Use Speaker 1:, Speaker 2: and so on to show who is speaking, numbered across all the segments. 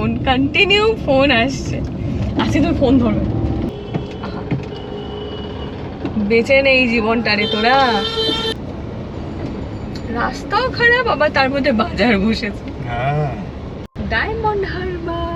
Speaker 1: Continue phone আসছে। আজকে তুমি ফোন ধরবে, বেঁচে নেই জীবনটা রে তোরা। রাস্তাও খারাপ, আবার তার মধ্যে বাজার বসেছে। ডায়মন্ড হারবার।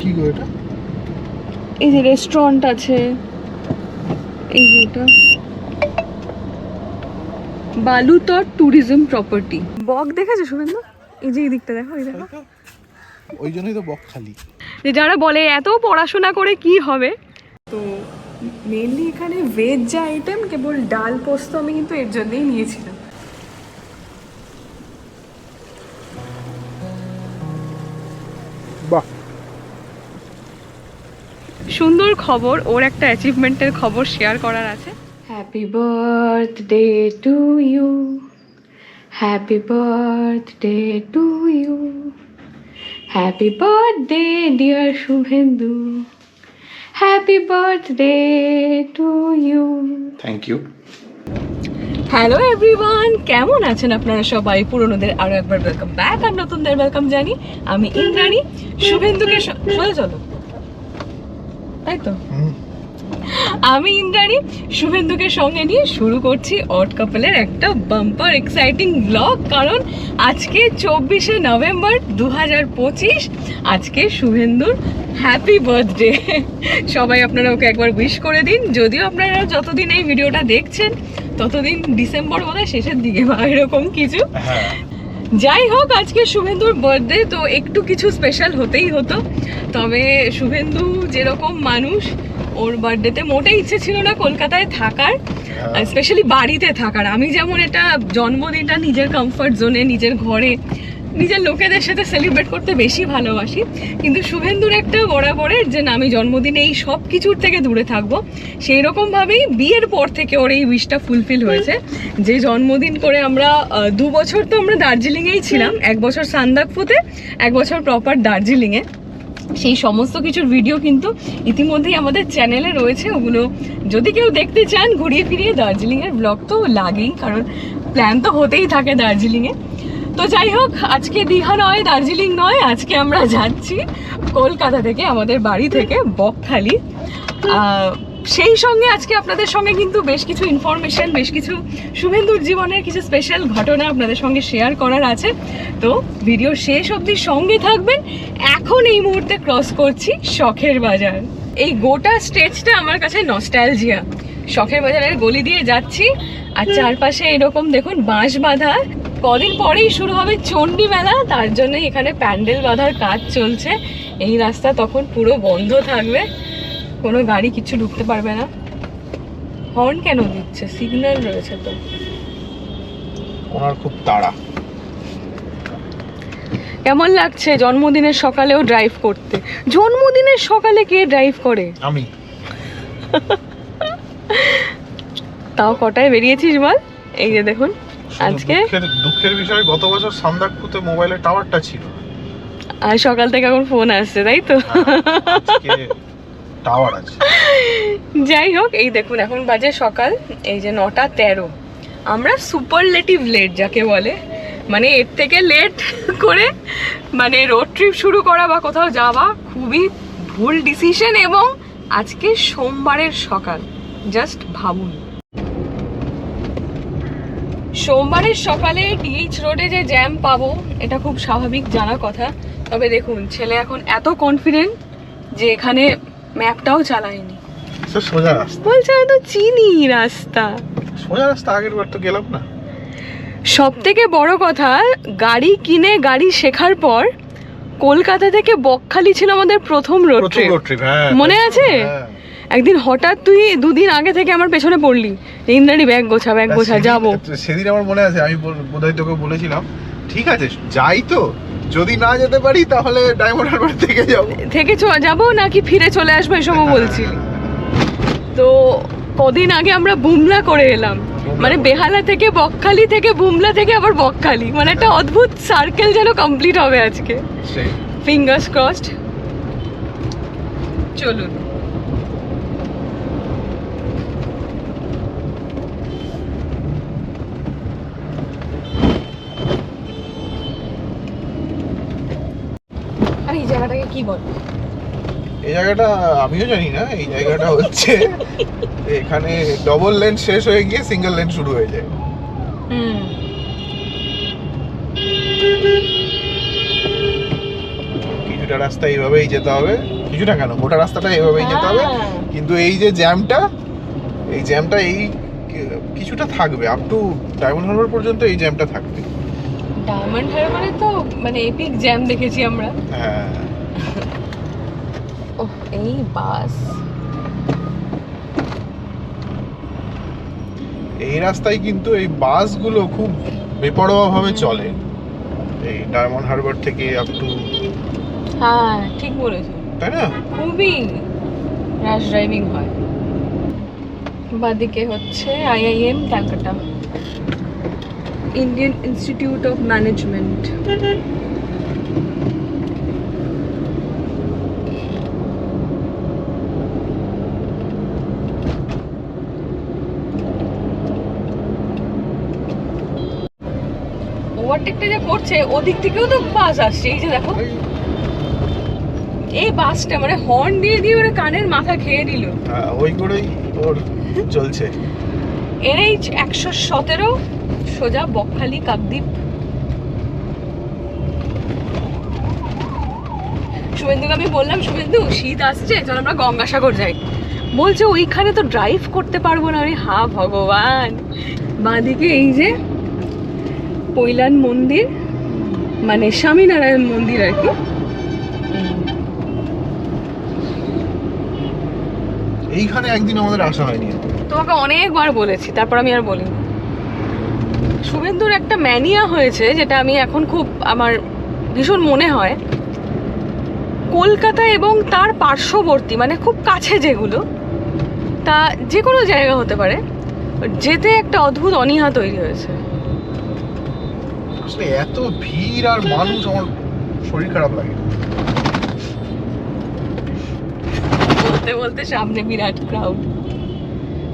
Speaker 2: কি গো এটা?
Speaker 1: এই যে রেস্টুরেন্ট আছে, এই যে এটা বালুতট ট্যুরিজম প্রপার্টি। বক দেখেছো শুভেন্দু? এই যে এই দিকটা দেখো, এই দেখো,
Speaker 2: ওই জন্যই তো বকখালি।
Speaker 1: যে যারা বলে এত পড়াশোনা করে কি হবে, তো মেনলি এখানে ভেজ যে আইটেম কেবল ডাল পোস্ত আমি কিন্তু এর জন্যই নিয়েছিলাম।
Speaker 2: বাহ,
Speaker 1: সুন্দর খবর, ওর একটা অ্যাচিভমেন্টের খবর শেয়ার করার আছে। Happy birthday to you, happy birthday to you, happy birthday dear Suvendu, happy birthday to you.
Speaker 2: Thank you.
Speaker 1: Hello everyone, কেমন আছেন আপনারা সবাই? পুরনোদের আরো একবার ওয়েলকাম ব্যাক, আর নতুনদের ওয়েলকাম জানি। আমি ইন্দ্রাণী। শুভেন্দুকে সোজা চলো, তাই তো, আমি ইন্দ্রাণী শুভেন্দুকে সঙ্গে নিয়ে শুরু করছি অড কাপলের একটা বাম্পার এক্সাইটিং ব্লগ। কারণ আজকে 24শে নভেম্বর 2025, আজকে শুভেন্দুর হ্যাপি বার্থডে। সবাই আপনারা ওকে একবার উইশ করে দিন। যদিও আপনারা যতদিন এই ভিডিওটা দেখছেন ততদিন ডিসেম্বর বোধহয় শেষের দিকে বা এরকম কিছু। যাই হোক, আজকে শুভেন্দুর বার্থডে, তো একটু কিছু স্পেশাল হতেই হতো। তবে শুভেন্দু যেরকম মানুষ, ওর বার্থডেতে মোটেই ইচ্ছে ছিল না কলকাতায় থাকার, স্পেশালি বাড়িতে থাকার। আমি যেমন এটা জন্মদিনটা নিজের কমফর্ট জোনে, নিজের ঘরে, নিজের লোকেদের সাথে সেলিব্রেট করতে বেশি ভালোবাসি। কিন্তু শুভেন্দুর একটা বরাবরের যে না, আমি জন্মদিনে এই সব কিছুর থেকে দূরে থাকবো, সেই রকমভাবেই বিয়ের পর থেকে ওর এই উইশটা ফুলফিল হয়েছে। যে জন্মদিন করে আমরা 2 বছর তো আমরা দার্জিলিংয়েই ছিলাম, 1 বছর সান্দাকফুতে, 1 বছর প্রপার দার্জিলিংয়ে। সেই সমস্ত কিছুর ভিডিও কিন্তু ইতিমধ্যেই আমাদের চ্যানেলে রয়েছে। ওগুলো যদি কেউ দেখতে চান, ঘুরিয়ে ফিরিয়ে দার্জিলিংয়ের ব্লগ তো লাগেই, কারণ প্ল্যান তো হতেই থাকে দার্জিলিংয়ে। তো যাই হোক, আজকে দীঘা নয়, দার্জিলিং নয়, আজকে আমরা যাচ্ছি কলকাতা থেকে, আমাদের বাড়ি থেকে বকখালি। সেই সঙ্গে আজকে আপনাদের সঙ্গে কিন্তু বেশ কিছু ইনফরমেশন, বেশ কিছু শুভেন্দুর জীবনের কিছু স্পেশাল ঘটনা আপনাদের সঙ্গে শেয়ার করার আছে। তো ভিডিও শেষ অবধি সঙ্গে থাকবেন। এখন এই মুহূর্তে ক্রস করছি শখের বাজার। এই গোটা স্ট্রেচটা আমার কাছে নস্টালজিয়া। শখের বাজারের গলি দিয়ে যাচ্ছি, আর চারপাশে এরকম দেখুন বাঁশ বাঁধা। কদিন পরেই শুরু হবে চণ্ডী মেলা, তার জন্য এখানে প্যান্ডেল বাঁধার কাজ চলছে। এই রাস্তা তখন পুরো বন্ধ থাকবে, কোনো গাড়ি কিছু ঢুকতে পারবে না। হর্ন কেন দিচ্ছে? সিগন্যাল রয়েছে তো।
Speaker 2: ওনার খুব তাড়া।
Speaker 1: কেমন লাগছে জন্মদিনের সকালেও ড্রাইভ করতে? জন্মদিনের সকালে কে ড্রাইভ করে?
Speaker 2: আমি।
Speaker 1: তাও কটায় বেরিয়েছিস বল? এই যে দেখুন, আজকে
Speaker 2: দুঃখের বিষয়, গত বছর সান্দাকফুতে মোবাইলের টাওয়ারটা ছিল,
Speaker 1: আর সকাল থেকে এখন ফোন আসছে, তাই তো।
Speaker 2: আজকে টাওয়ার আছে।
Speaker 1: যাই হোক, এই দেখুন এখন বাজে সকাল, এই যে 9:13। আমরা সুপারলেটিভ লেট যাকে বলে, মানে এর থেকে লেট করে মানে রোড ট্রিপ শুরু করা বা কোথাও যাওয়া খুবই ভুল ডিসিশন। এবং আজকে সোমবারের সকাল, জাস্ট ভাবুন, সোমবারের সকালে ডিএইচ রোডে যে জ্যাম পাবো এটা খুব স্বাভাবিক জানা কথা। তবে দেখুন, ছেলে এখন এত কনফিডেন্ট যে এখানে ম্যাপটাও চালায়নি,
Speaker 2: সোজা রাস্তা
Speaker 1: বলছে আমি তো চিনি রাস্তা।
Speaker 2: সোজা রাস্তা, আগের বার তো গেলাম না।
Speaker 1: সব থেকে বড় কথা, গাড়ি কিনে গাড়ি শেখার পর কলকাতা থেকে বকখালি ছিল আমাদের প্রথম রোড ট্রিপ, মনে আছে? একদিন হঠাৎ তুই 2 দিন আগে থেকে আমার পেছনে পড়লি, ইন্দ্রাণী ব্যাগ গোছা ব্যাগ গোছা যাবো।
Speaker 2: সেদিন আমার মনে আছে, আমি বোধহয় তোকে বলেছিলাম ঠিক আছে যাই, তো যদি না যেতে পারি তাহলে ডায়মন্ড হারবার থেকে যাবো
Speaker 1: নাকি ফিরে চলে আসবো এসবও বলছিলি। তো কদিন আগে আমরা বুমলা করে এলাম, মানে বেহালা থেকে বকখালি থেকে বুমলা থেকে আবার বকখালি, মানে একটা অদ্ভুত সার্কেল যেন কমপ্লিট হবে আজকে। Fingers crossed. চলুন। আর এই জায়গাটাকে কি বল?
Speaker 2: এই জায়গাটা আমিও জানি না। এই জায়গাটা হচ্ছে এখানে ডবল লেন শেষ হয়ে গিয়ে সিঙ্গেল লেন শুরু হয়ে যায়। কিছুটা রাস্তা এইভাবেই যেতে হবে, কিছুটা কেন গোটা রাস্তাটা এইভাবেই যেতে হবে, কিন্তু এই যে জ্যামটা, এই জ্যামটা এই কিছুটা থাকবে আপ টু ডায়মন্ড হারবার পর্যন্ত। এই জ্যামটা থাকবে।
Speaker 1: ডায়মন্ড হারবারে তো মানে এপিক জ্যাম দেখেছি আমরা।
Speaker 2: হ্যাঁ।
Speaker 1: ওহ, এই বাস।
Speaker 2: এই রাস্তায় কিন্তু এই বাসগুলো খুব বেপরোয়া ভাবে চলে, এই ডায়মন্ড হারবার থেকে আপ টু।
Speaker 1: হ্যাঁ ঠিক বলেছো,
Speaker 2: তাই না?
Speaker 1: খুবই র্যাশ ড্রাইভিং হয়। বাদিকে হচ্ছে IIM Calcutta, Indian Institute of Management. ওভারটেকটা যে করছে ওদিক থেকেও তো বাস আসছে, এই যে দেখো এই বাসটা মানে হর্ন দিয়ে দিয়ে ওরা কানের মাথা খেয়ে দিল।
Speaker 2: ওই করেই ওর চলছে।
Speaker 1: NH 117 সোজা বকখালি কাকদ্বীপ। শুভেন্দুকে আমি বললাম, শুভেন্দু শীত আসছে, চল আমরা গঙ্গাসাগর যাই। বলছে ওইখানে তো ড্রাইভ করতে পারবো না। আমি হা ভগবান। বাঁদিকে এই যে পৈলান মন্দির, মানে স্বামীনারায়ণ মন্দির আর কি।
Speaker 2: এইখানে একদিন আমাদের আসা হয়নি।
Speaker 1: তোমাকে অনেকবার বলেছি, তারপর আমি আর বলিনি। শুভেন্দুর একটা ম্যানিয়া হয়েছে, যেটা আমি এখন খুব আমার ভীষণ মনে হয়। কলকাতা এবং তার পার্শ্ববর্তী মানে খুব কাছে যেগুলো, তা যে কোনো জায়গা হতে পারে, যেতে একটা অদ্ভুত অনীহা তৈরি হয়েছে।
Speaker 2: আসলে এত ভিড় আর মানুষ, আমার শরীর খারাপ লাগে।
Speaker 1: বলতে বলতে সামনে বিরাট ক্রাউড।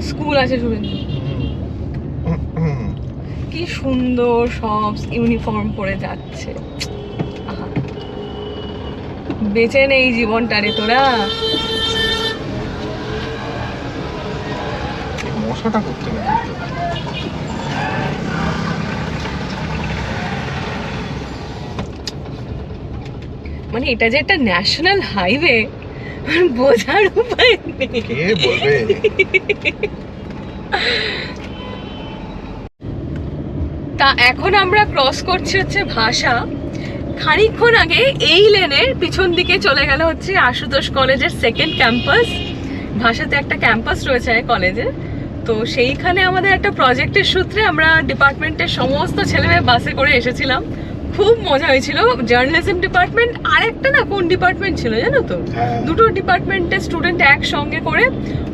Speaker 1: স্কুল আছে শুভেন্দু, কি সুন্দর সব ইউনিফর্ম পরে যাচ্ছে। আহা, বেঁচে নেই জীবনটা রে তোরা।
Speaker 2: মশাটা করতে হবে।
Speaker 1: মানে এটা যে একটা ন্যাশনাল হাইওয়ে বোঝার উপায় নেই।
Speaker 2: কে বলবে?
Speaker 1: তা এখন আমরা ক্রস করছি হচ্ছে ভাষা। খানিকক্ষণ আগে এই লেনের পিছন দিকে চলে গেল হচ্ছে আশুতোষ কলেজের সেকেন্ড ক্যাম্পাস। ভাষাতে একটা ক্যাম্পাস রয়েছে কলেজে, তো সেইখানে আমাদের একটা প্রজেক্টের সূত্রে আমরা ডিপার্টমেন্টের সমস্ত ছেলেমেয়ে বাসে করে এসেছিলাম। খুব মজা হয়েছিল। জার্নালিজম ডিপার্টমেন্ট আর একটা না কোন ডিপার্টমেন্ট ছিল জানো তো, দুটো ডিপার্টমেন্টের স্টুডেন্ট একসঙ্গে করে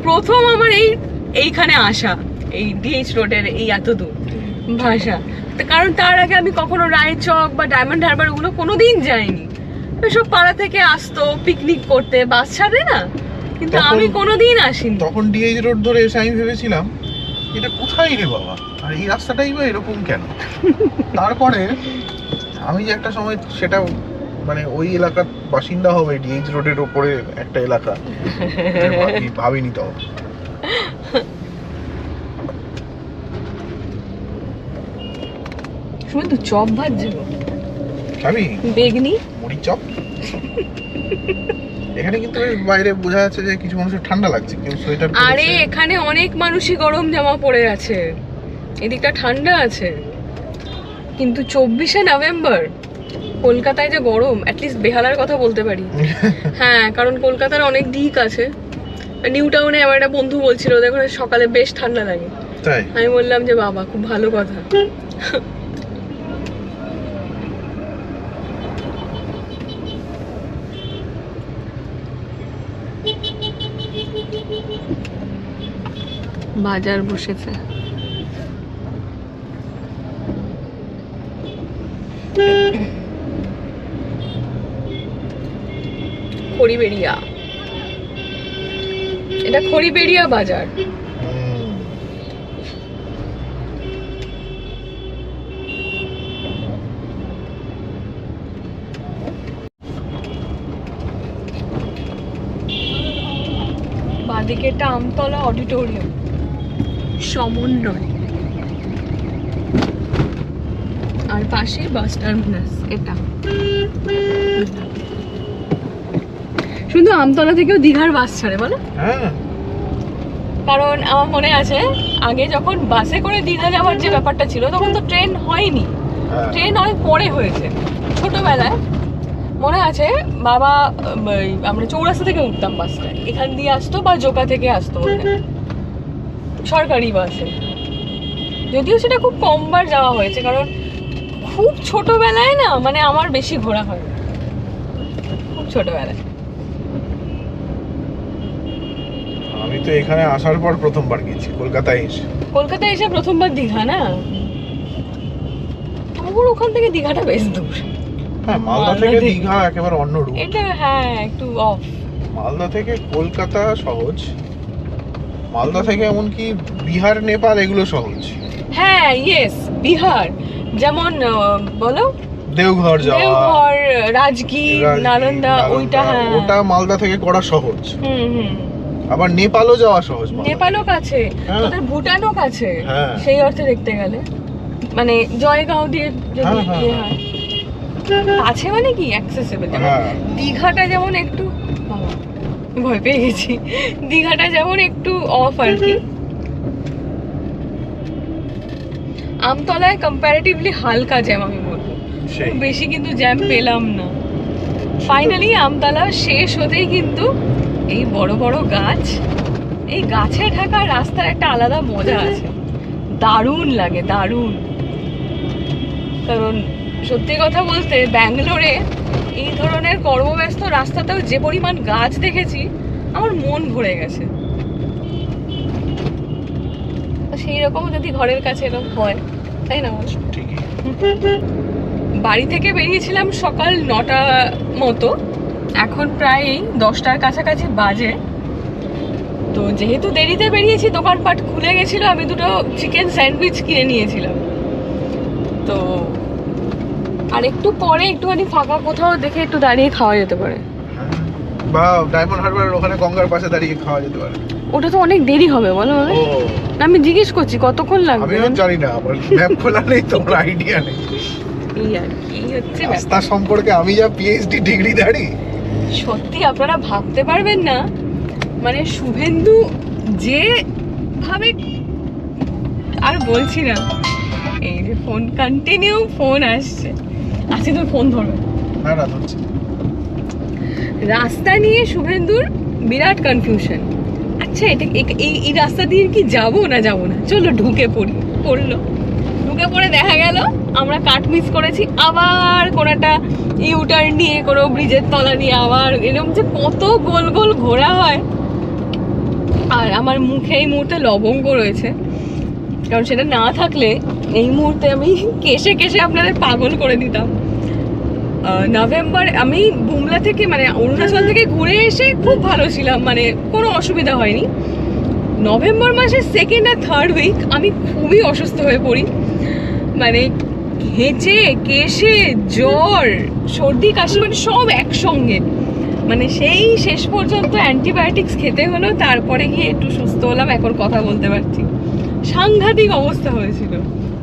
Speaker 1: প্রথম আমার এইখানে আসা, এই DH রোডের এই এত দূর ভাষা। কারণ তার আগে আমি কখনো রায়চক বা ডায়মন্ড হারবার ওগুলো কোনোদিন যাইনি। সব পাড়া থেকে আসতো পিকনিক করতে, বাস ছাড়ে না, কিন্তু আমি কোনোদিন আসিনি।
Speaker 2: তখন DH রোড ধরে এসে আমি ভেবেছিলাম এটা কোথায় রে বাবা, আর এই রাস্তাটাই বা এরকম কেন। তারপরে আমি যে একটা সময় সেটা মানে ওই এলাকার বাসিন্দা হবে, DH রোডের ওপরে একটা এলাকা, ভাবিনি তখন।
Speaker 1: শুনে তো চপ ভাজছে
Speaker 2: খাবি
Speaker 1: বেগনি
Speaker 2: মুড়ি চপ। এখানে কিন্তু বাইরে বোঝা যাচ্ছে যে কিছু মানুষের ঠান্ডা লাগছে, কেউ সোয়েটার পরেছে।
Speaker 1: আরে এখানে অনেক মানুষই গরম জামা পরে আছে, এদিকটা ঠান্ডা আছে। কিন্তু 24শে নভেম্বর কলকাতায় যে গরম, অ্যাটলিস্ট বেহালার কথা বলতে পারি। হ্যাঁ, কারণ কলকাতার অনেক দিক আছে। নিউ টাউনে আমার একটা বন্ধু বলছিল দেখো সকালে বেশ ঠান্ডা লাগে।
Speaker 2: তাই
Speaker 1: আমি বললাম যে বাবা খুব ভালো কথা। বাজার বসেছে। খড়িবেড়িয়া, এটা খড়িবেড়িয়া বাজার। বাঁদিকে একটা আমতলা অডিটোরিয়াম, সমন্বয়, আর পাশে বাস টার্মিনাস। এটা শুধু আমতলা থেকেও দীঘার বাস ছাড়ে বলো?
Speaker 2: হ্যাঁ,
Speaker 1: কারণ আমার মনে আছে আগে যখন বাসে করে দীঘা যাওয়ার যে ব্যাপারটা ছিল, তখন তো ট্রেন হয়নি, ট্রেন অনেক পরে হয়েছে। ছোটবেলায় মনে আছে বাবা আমরা চৌরাস্তা থেকে উঠতাম বাসটা, এখান দিয়ে আসতো বা জোকা থেকে আসতো সরকারি বাসে। যদিও সেটা খুব কমবার যাওয়া হয়েছে, কারণ খুব ছোটবেলায় না, মানে আমার বেশি ঘোরা হয় খুব ছোটবেলায়।
Speaker 2: আমি তো এখানে আসার পর প্রথমবার গেছি, কলকাতায় এসে
Speaker 1: প্রথমবার দীঘা না? আমার ওখান থেকে দীঘাটা বেশ দূর।
Speaker 2: হ্যাঁ, মালদা থেকে দীঘা একেবারে অন্য রুট।
Speaker 1: এটা হ্যাঁ একটু অফ।
Speaker 2: মালদা থেকে কলকাতা সহজ, মালদা থেকে এমনকি বিহার, নেপাল এগুলো সহজ।
Speaker 1: হ্যাঁ ইয়েস, বিহার যেমন বলো
Speaker 2: দেওঘর যাওয়া,
Speaker 1: দেওঘর, রাজগীর, নালন্দা, ওইটা হ্যাঁ
Speaker 2: ওটা মালদা থেকে করা সহজ।
Speaker 1: হুম।
Speaker 2: আবার নেপালও যাওয়া সহজ।
Speaker 1: নেপালও কাছে, ওদের ভুটানও কাছে সেই অর্থে দেখতে গেলে, মানে জয়গাঁও দিয়ে যদি ইয়ে হয় কাছে, মানে কি অ্যাক্সেসিবল। দীঘাটা যেমন একটু, ভয় পেয়ে গেছি, দীঘাটা যেমন একটু অফ আর কি। আমতলায় কম্পারেটিভলি হালকা জ্যাম, আমি বলবো খুব বেশি কিন্তু জ্যাম পেলাম না। ফাইনালি আমতলা শেষ হতেই কিন্তু এই বড় বড় গাছ, এই গাছে ঢাকা রাস্তার একটা আলাদা মজা আছে, দারুণ লাগে, দারুণ। কারণ সত্যি কথা বলতে ব্যাঙ্গালোরে এই ধরনের কর্মব্যস্ত রাস্তাতেও যে পরিমাণ গাছ দেখেছি, আমার মন ভরে গেছে। সেই রকম যদি ঘরের কাছে এরকম হয়, তাই না? বাড়ি থেকে বেরিয়েছিলাম সকাল 9টা মতো, এখন প্রায় 10টার কাছাকাছি বাজে। তো যেহেতু দেরিতে বেরিয়েছি, দোকানপাট খুলে গেছিল, আমি দুটো চিকেন স্যান্ডউইচ কিনে নিয়েছিলাম। তো আর একটু পরে একটুখানি ফাঁকা কোথাও দেখে একটু দাঁড়িয়ে খাওয়া যেতে পারে,
Speaker 2: বা ডায়মন্ড হারবারের ওখানে গঙ্গার পাশে দাঁড়িয়ে খাওয়া যেতে পারে।
Speaker 1: ওটা তো অনেক দেরি হবে বলো? আমি জিজ্ঞেস করছি কতক্ষণ লাগবে।
Speaker 2: আমিও জানি না, আমার ম্যাপ খোলা নেই, তোমার আইডিয়া নেই।
Speaker 1: এই আর কি হচ্ছে
Speaker 2: রাস্তা সম্পর্কে আমি যা পিএইচডি ডিগ্রি দাঁড়ি,
Speaker 1: সত্যি আপনারা ভাবতে পারবেন না, মানে শুভেন্দু যে ভাবে, আর বলছি না, এই যে ফোন কন্টিনিউ ফোন আসছে, আচ্ছা তুমি ফোন ধরবে
Speaker 2: না ধরছি।
Speaker 1: রাস্তা নিয়ে শুভেন্দুর বিরাট কনফিউশন। আচ্ছা এটা এই রাস্তা দিয়ে কি যাবো না চলো ঢুকে পড়লো, ঢুকে পড়ে দেখা গেল আমরা কাট মিস করেছি, আবার কোনোটা ইউটার্ন নিয়ে কোনো ব্রিজের তলা নিয়ে আবার এরকম যে কত গোল গোল ঘোরা হয়। আর আমার মুখে এই মুহূর্তে লবঙ্গ রয়েছে, কারণ সেটা না থাকলে এই মুহূর্তে আমি কেশে আপনাদের পাগল করে দিতাম। নভেম্বর আমি বুমলা থেকে, মানে অরুণাচল থেকে ঘুরে এসে খুব ভালো ছিলাম, মানে কোনো অসুবিধা হয়নি। নভেম্বর মাসের 2nd আর 3rd উইক আমি খুবই অসুস্থ হয়ে পড়ি, মানে হেঁচে কেশে জ্বর সর্দি কাশি, মানে সব একসঙ্গে। মানে সেই শেষ পর্যন্ত অ্যান্টিবায়োটিক্স খেতে হলো, তারপরে গিয়ে একটু সুস্থ হলাম, এখন কথা বলতে পারছি। সাংঘাতিক অবস্থা হয়েছিল।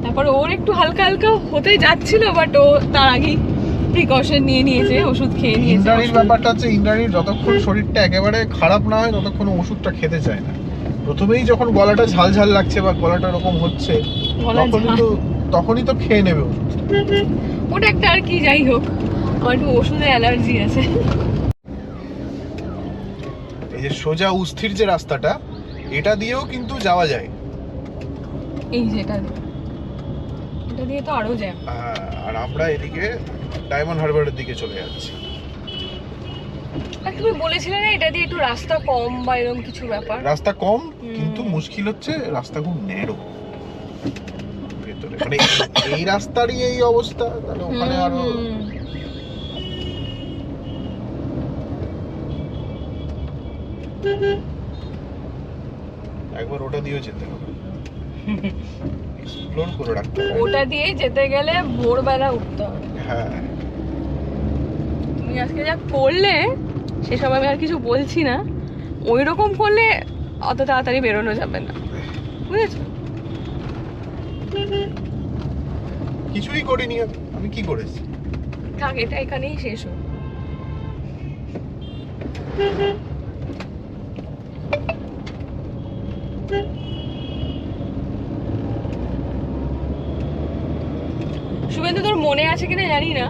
Speaker 1: তারপর ওর একটু হালকা হালকা হতে যাচ্ছিল, বাট ও তার আগেই প্রিকশন নিয়ে নিয়েছে, ওষুধ খেয়ে নিয়েছে।
Speaker 2: ইন্দ্রাণীর ব্যাপারটা হচ্ছে, ইন্দ্রাণীর যতক্ষণ শরীরটা একেবারে খারাপ না হয় ততক্ষণ ওষুধটা খেতে চায় না। প্রথমেই যখন গলাটা ঝাল লাগছে বা গলাটা এরকম হচ্ছে, তখনই তো খেয়ে নেবে ওষুধ।
Speaker 1: ওটা একটা আর কি, যাই হোক আমার একটু ওষুধে অ্যালার্জি আছে।
Speaker 2: এই যে সোজা উস্থির যে রাস্তাটা, এটা দিয়েও কিন্তু যাওয়া যায়।
Speaker 1: এই যেটা এটা দিয়ে তো আরো জ্যাম।
Speaker 2: আর আমরা এদিকে ডায়মন্ড হারবারের দিকে চলে যাচ্ছি।
Speaker 1: তুমি বলেছিলে না এটা দিয়ে একটু রাস্তা কম বা এরকম কিছু ব্যাপার?
Speaker 2: রাস্তা কম, কিন্তু মুশকিল হচ্ছে রাস্তা খুব ন্যারো ভেতরে, মানে এই রাস্তারই এই অবস্থা, তাহলে ওখানে আরো। একবার ওটা দিয়েও যেতে হবে, এক্সপ্লোর করে রাখতে হবে।
Speaker 1: ওটা দিয়ে যেতে গেলে ভোরবেলা উঠতে হবে।
Speaker 2: হ্যাঁ,
Speaker 1: তুমি আজকে যা করলে সেসব আমি আর কিছু বলছি না, ওই রকম করলে অত তাড়াতাড়ি বেরোনো যাবে না, বুঝেছো?
Speaker 2: কিছুই করিনি আমি কি করেছি?
Speaker 1: থাক, এটা এখানেই শেষ হোক। শুভেন্দু, তোর মনে আছে কিনা জানি না,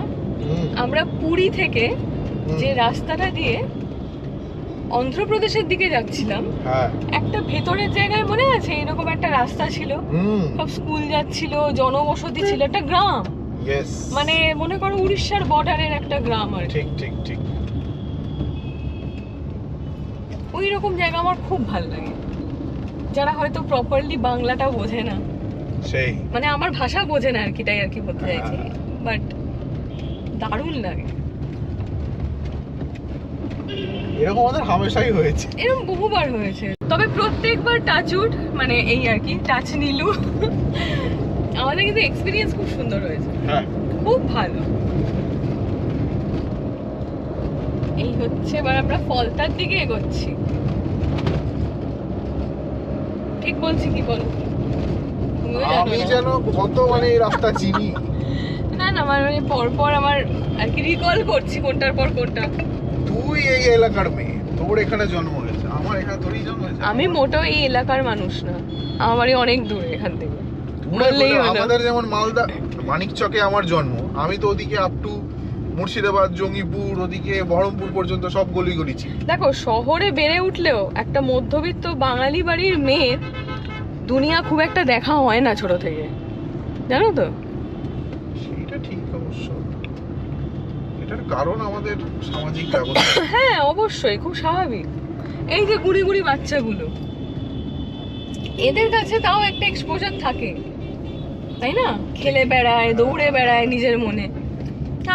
Speaker 1: আমরা পুরী থেকে যে রাস্তাটা দিয়ে অন্ধ্রপ্রদেশের দিকে যাচ্ছিলাম,
Speaker 2: হ্যাঁ,
Speaker 1: একটা ভেতরের জায়গায় মনে আছে এরকম একটা রাস্তা ছিল, সব স্কুল যাচ্ছিল, জনবসতি ছিল, একটা গ্রাম,
Speaker 2: ইয়েস,
Speaker 1: মানে মনে করো উড়িষ্যার বর্ডারের একটা গ্রাম আর কি।
Speaker 2: ঠিক ঠিক ঠিক।
Speaker 1: ওই রকম জায়গা আমার খুব ভালো লাগে, যারা হয়তো প্রপারলি বাংলাটা বোঝে না,
Speaker 2: সেই
Speaker 1: মানে আমার ভাষা বোঝে না আর কি, তাই আর কি বলতে চাইছি, বাট দারুণ লাগে।
Speaker 2: এরকম আমাদের হামেশাই হয়েছে,
Speaker 1: এরকম বহুবার হয়েছে, তবে প্রত্যেকবার টাচউড, মানে এই আর কি টাচ নিলু, আমাদের কিন্তু এক্সপিরিয়েন্স খুব সুন্দর হয়েছে,
Speaker 2: হ্যাঁ,
Speaker 1: খুব ভালো। এই হচ্ছে এবার আমরা ফলতার দিকে এগোচ্ছি, ঠিক বলছি কি বলো? তুমিও জানো
Speaker 2: আমি
Speaker 1: না?
Speaker 2: যেন কত মানে এই রাস্তা চিনি।
Speaker 1: না না, মানে পরপর আমার আর কি রিকল করছি কোনটার পর কোনটা।
Speaker 2: তুই এই এলাকার মেয়ে, তোর এখানে জন্ম হয়েছে, আমার এখানে তোরই জন্ম হয়েছে।
Speaker 1: আমি মোটেও এই এলাকার মানুষ না, আমার বাড়ি অনেক দূরে এখান থেকে।
Speaker 2: দূরে
Speaker 1: বললেই
Speaker 2: বলে,
Speaker 1: হলো।
Speaker 2: আমাদের যেমন মালদা মানিকচকে আমার জন্ম, আমি তো ওদিকে আপ টু মুর্শিদাবাদ, জঙ্গিপুর, ওদিকে বহরমপুর পর্যন্ত সব গলি গলি ছিল।
Speaker 1: দেখো, শহরে বেড়ে উঠলেও একটা মধ্যবিত্ত বাঙালি বাড়ির মেয়ের দুনিয়া খুব একটা দেখা হয় না ছোট থেকে, জানো তো?
Speaker 2: সেইটা ঠিক অবশ্য, এটার কারণ আমাদের সামাজিক ব্যবস্থা।
Speaker 1: হ্যাঁ অবশ্যই, খুব স্বাভাবিক। এই যে গুড়ি গুড়ি বাচ্চাগুলো, এদের কাছে তাও একটা এক্সপোজার থাকে, তাই না? খেলে বেড়ায়, দৌড়ে বেড়ায় নিজের মনে।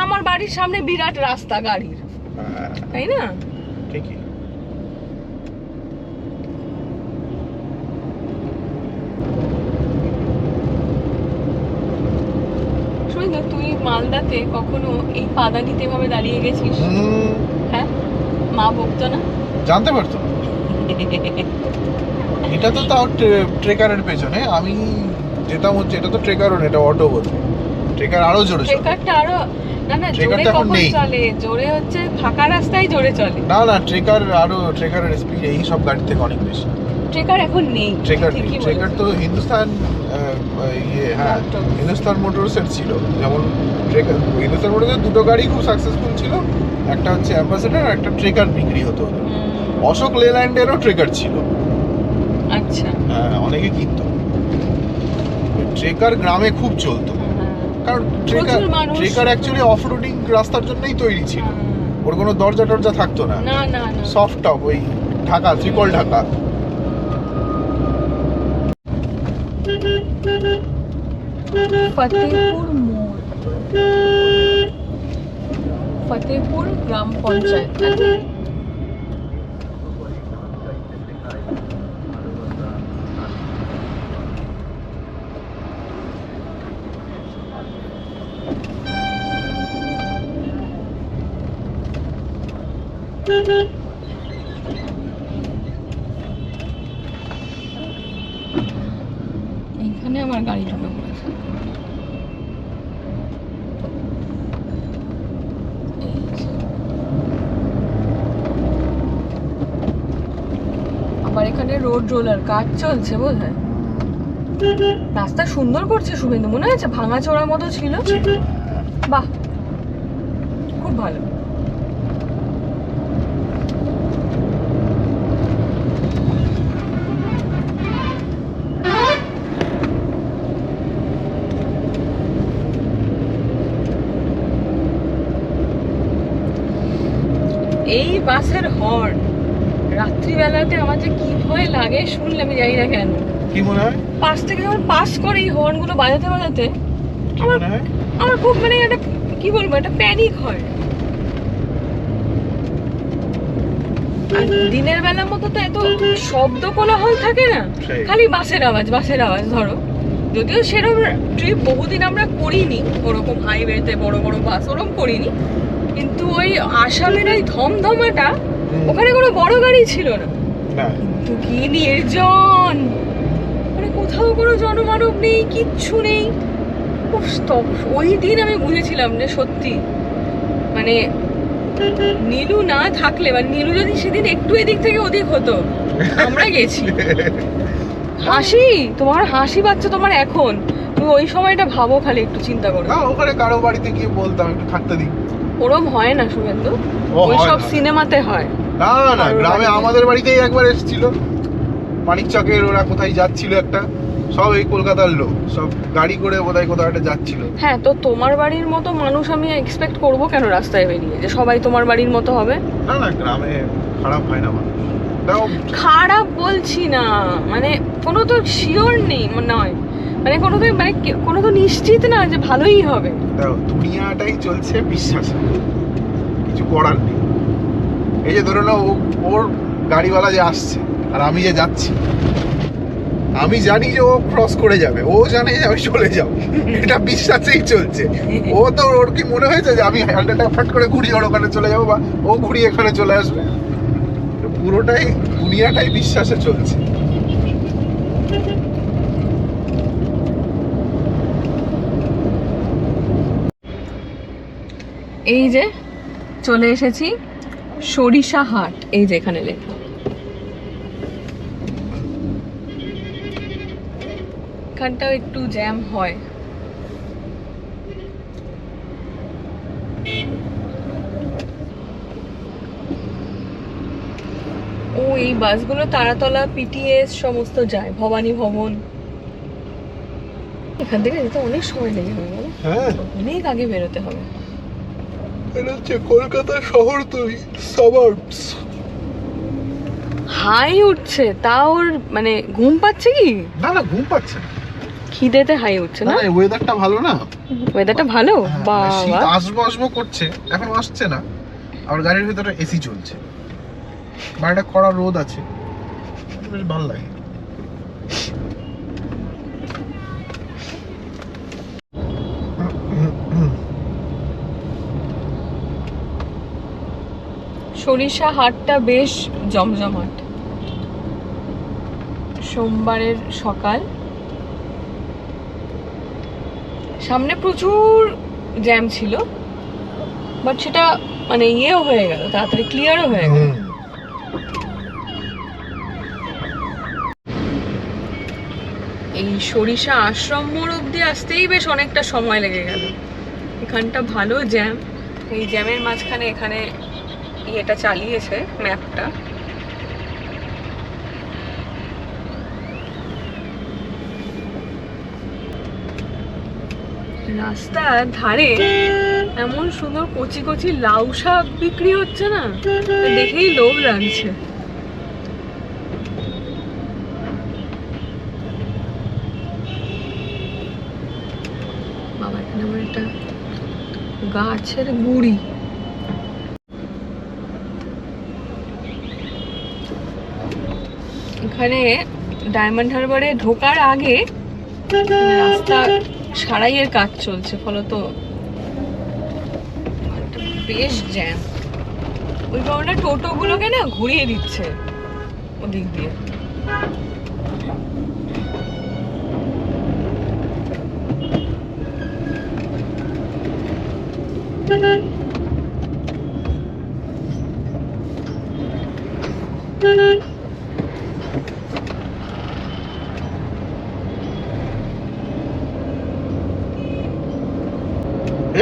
Speaker 1: আমার বাড়ির সামনে বিরাট রাস্তা গাড়ির,
Speaker 2: হ্যাঁ,
Speaker 1: তাই না?
Speaker 2: ঠিকই।
Speaker 1: শুনি না, তুই মালদাতে কখনো এই পাদানিতে এভাবে দাঁড়িয়ে গেছিস? হ্যাঁ, মা বকতো না?
Speaker 2: জানতে পারতো না। এটা তো তাও ট্রেকারের পেছনে আমি যেতাম, হচ্ছে এটা তো ট্রেকারও না, এটা অটো বলতে। ট্রেকার আরো জোরে চলে।
Speaker 1: ট্রেকারটা আরো না না, জোরে
Speaker 2: ট্রেকারটা এখন
Speaker 1: কখন
Speaker 2: নেই।
Speaker 1: চলে? জোরে হচ্ছে ফাঁকা রাস্তায় জোরে চলে।
Speaker 2: না না, ট্রেকারের স্পিড এই সব গাড়ি থেকে অনেক বেশি।
Speaker 1: ট্রেকার এখন নেই,
Speaker 2: ট্রেকার
Speaker 1: ঠিকই
Speaker 2: ট্রেকার
Speaker 1: বলেছিস।
Speaker 2: তো হিন্দুস্তান হ্যাঁ,
Speaker 1: Motors।
Speaker 2: হিন্দুস্তান মোটরসের ছিল। যেমন ট্রেকার, হিন্দুস্তান মোটরসের দুটো গাড়ি খুব সাকসেসফুল ছিল, একটা হচ্ছে অ্যাম্বাসেডর আর একটা ট্রেকার বিক্রি হতো। অশোক লেল্যান্ডেরও ট্রেকার ছিল,
Speaker 1: আচ্ছা।
Speaker 2: হ্যাঁ, অনেকে কিনতো। ট্রেকার গ্রামে খুব চলতো, কারণ
Speaker 1: প্রচুর মানুষ।
Speaker 2: ট্রেকার অ্যাকচুয়ালি অফরোডিং রাস্তার জন্যই তৈরি ছিল। ওর কোনো দরজা টরজা থাকতো না,
Speaker 1: না না না,
Speaker 2: সফট টপ, ওই ঢাকা, ত্রিপল ঢাকা।
Speaker 1: ফতেহপুর মোড়, ফতেহপুর গ্রাম পঞ্চায়েত। এইখানে আমার গাড়ি ঢুকে পড়েছে। এই যে। আবার এখানে রোড রোলার কাজ চলছে বোধহয়। রাস্তা সুন্দর করছে শুভেন্দু, মনে হয়েছে ভাঙাচোরা মতো ছিল। বাহ, খুব ভালো। এই বাসের হর্ন রাত্রিবেলাতে আমার যে কি ভয় লাগে শুনলে, আমি জানি না কেন।
Speaker 2: কি মনে হয়?
Speaker 1: পাশ থেকে যখন পাস করে এই হর্ন গুলো বাজাতে বাজাতে
Speaker 2: কি মনে হয়?
Speaker 1: আমার খুব মানে একটা কি বলবো, একটা প্যানিক হয়। আর দিনের বেলার মতো তো এত শব্দ কোলাহল থাকে না,
Speaker 2: সেই।
Speaker 1: খালি বাসের আওয়াজ ধরো। যদিও সেরকম ট্রিপ বহুদিন আমরা করিনি, ওরকম হাইওয়েতে বড় বড় বাস ওরকম করিনি, কিন্তু ওই আসামের ওই ধমধমাটা, ওখানে কোনো বড় গাড়ি ছিল না,
Speaker 2: না
Speaker 1: কিন্তু কি নির্জন, মানে কোথাও কোনো জনমানব নেই, কিচ্ছু নেই। উফ, ওই দিন আমি বুঝেছিলাম যে সত্যি মানে নীলু না থাকলে, মানে নীলু যদি সেদিন একটু এদিক থেকে ওদিক হতো, আমরা গেছি। হাসি, তোমার হাসি পাচ্ছে তোমার এখন, তুমি ওই সময়টা ভাবো, খালি একটু চিন্তা করো।
Speaker 2: না, ওখানে কারো বাড়িতে গিয়ে বলতাম একটু থাকতে দিই।
Speaker 1: ওরম হয় না শুভেন্দু,
Speaker 2: ও
Speaker 1: ওই
Speaker 2: হয়
Speaker 1: সব
Speaker 2: না।
Speaker 1: সিনেমাতে হয়।
Speaker 2: না না,
Speaker 1: কারোর
Speaker 2: গ্রামে
Speaker 1: বাড়িতে।
Speaker 2: আমাদের বাড়িতেই একবার এসেছিল, মানিকচকের ওরা কোথায় যাচ্ছিল একটা, সব এই কলকাতার লোক, সব গাড়ি করে বোধহয় কোথাও একটা যাচ্ছিল।
Speaker 1: হ্যাঁ, তো তোমার বাড়ির মতো মানুষ আমি এক্সপেক্ট করবো কেন রাস্তায় বেরিয়ে, যে সবাই তোমার বাড়ির মতো হবে?
Speaker 2: না না, গ্রামে খারাপ হয় না মানুষ। তাও
Speaker 1: খারাপ বলছি না, মানে কোনো তো শিওর নেই, নয় মানে কোনো তো, মানে কোনো তো নিশ্চিত না যে ভালোই হবে।
Speaker 2: তাও দুনিয়াটাই চলছে বিশ্বাসে, কিছু করার নেই। এই যে ধরে নাও, ওর গাড়িওয়ালা যে আসছে আর আমি যে যাচ্ছি, আমি জানি যে ও ক্রস করে যাবে, ও জানে যে আমি চলে যাব, এটা বিশ্বাসেই চলছে। ও তো, ওর কি মনে হয়েছে যে আমি হ্যান্ডেলটা ফাট করে ঘুরিয়ে ওর ওখানে চলে যাবো, বা ও ঘুরিয়ে এখানে চলে আসবে? পুরোটাই দুনিয়াটাই বিশ্বাসে চলছে।
Speaker 1: এই যে চলে এসেছি সরিষা হাট, এই যে এখানে লেখা। এখানটাও একটু জ্যাম হয়। ও, এই বাসগুলো তারাতলা, পিটিএস সমস্ত যায়, ভবানী ভবন। এখান থেকে যেতে অনেক সময় লেগে হবে, বলো?
Speaker 2: হ্যাঁ,
Speaker 1: অনেক আগে বেরোতে হবে।
Speaker 2: এটা হচ্ছে কলকাতা শহর, তুই সাবার্বস।
Speaker 1: হাই উঠছে, তা ওর মানে ঘুম পাচ্ছে কি?
Speaker 2: না না, ঘুম পাচ্ছে না।
Speaker 1: খিদেতে হাই উঠছে
Speaker 2: না,
Speaker 1: না?
Speaker 2: ওয়েদারটা ভালো না,
Speaker 1: ওয়েদারটা ভালো,
Speaker 2: হ্যাঁ, শীত
Speaker 1: বাবা।
Speaker 2: আসবো আসবো করছে, এখন আসছে না। আর গাড়ির ভিতরে এসি চলছে, বাইরে কড়া রোদ আছে, বেশ ভালো লাগে।
Speaker 1: সরিষা হাটটা বেশ জমজমাট। সোমবারের সকাল, সামনে প্রচুর জ্যাম ছিল, বাট সেটা মানে ইয়েও হয়ে গেল, তাড়াতাড়ি ক্লিয়ারও হয়ে গেল। এই সরিষা আশ্রম মোড় অব্দি আসতেই বেশ অনেকটা সময় লেগে গেল। এখানটা ভালো জ্যাম, এই জ্যামের মাঝখানে এখানে ইয়েটা চালিয়েছে ম্যাপটা। রাস্তার ধারে এমন সুন্দর কচি কচি লাউ শাক বিক্রি হচ্ছে না, দেখেই লোভ লাগছে। বাবা, এখানে আমার একটা গাছের গুড়ি। এখানে ডায়মন্ড হারবারে ঢোকার আগে রাস্তা সারাইয়ের কাজ চলছে, ফলত বেশ জ্যাম। ওই কারণে টোটো গুলোকে না ঘুরিয়ে দিচ্ছে ওদিক দিয়ে।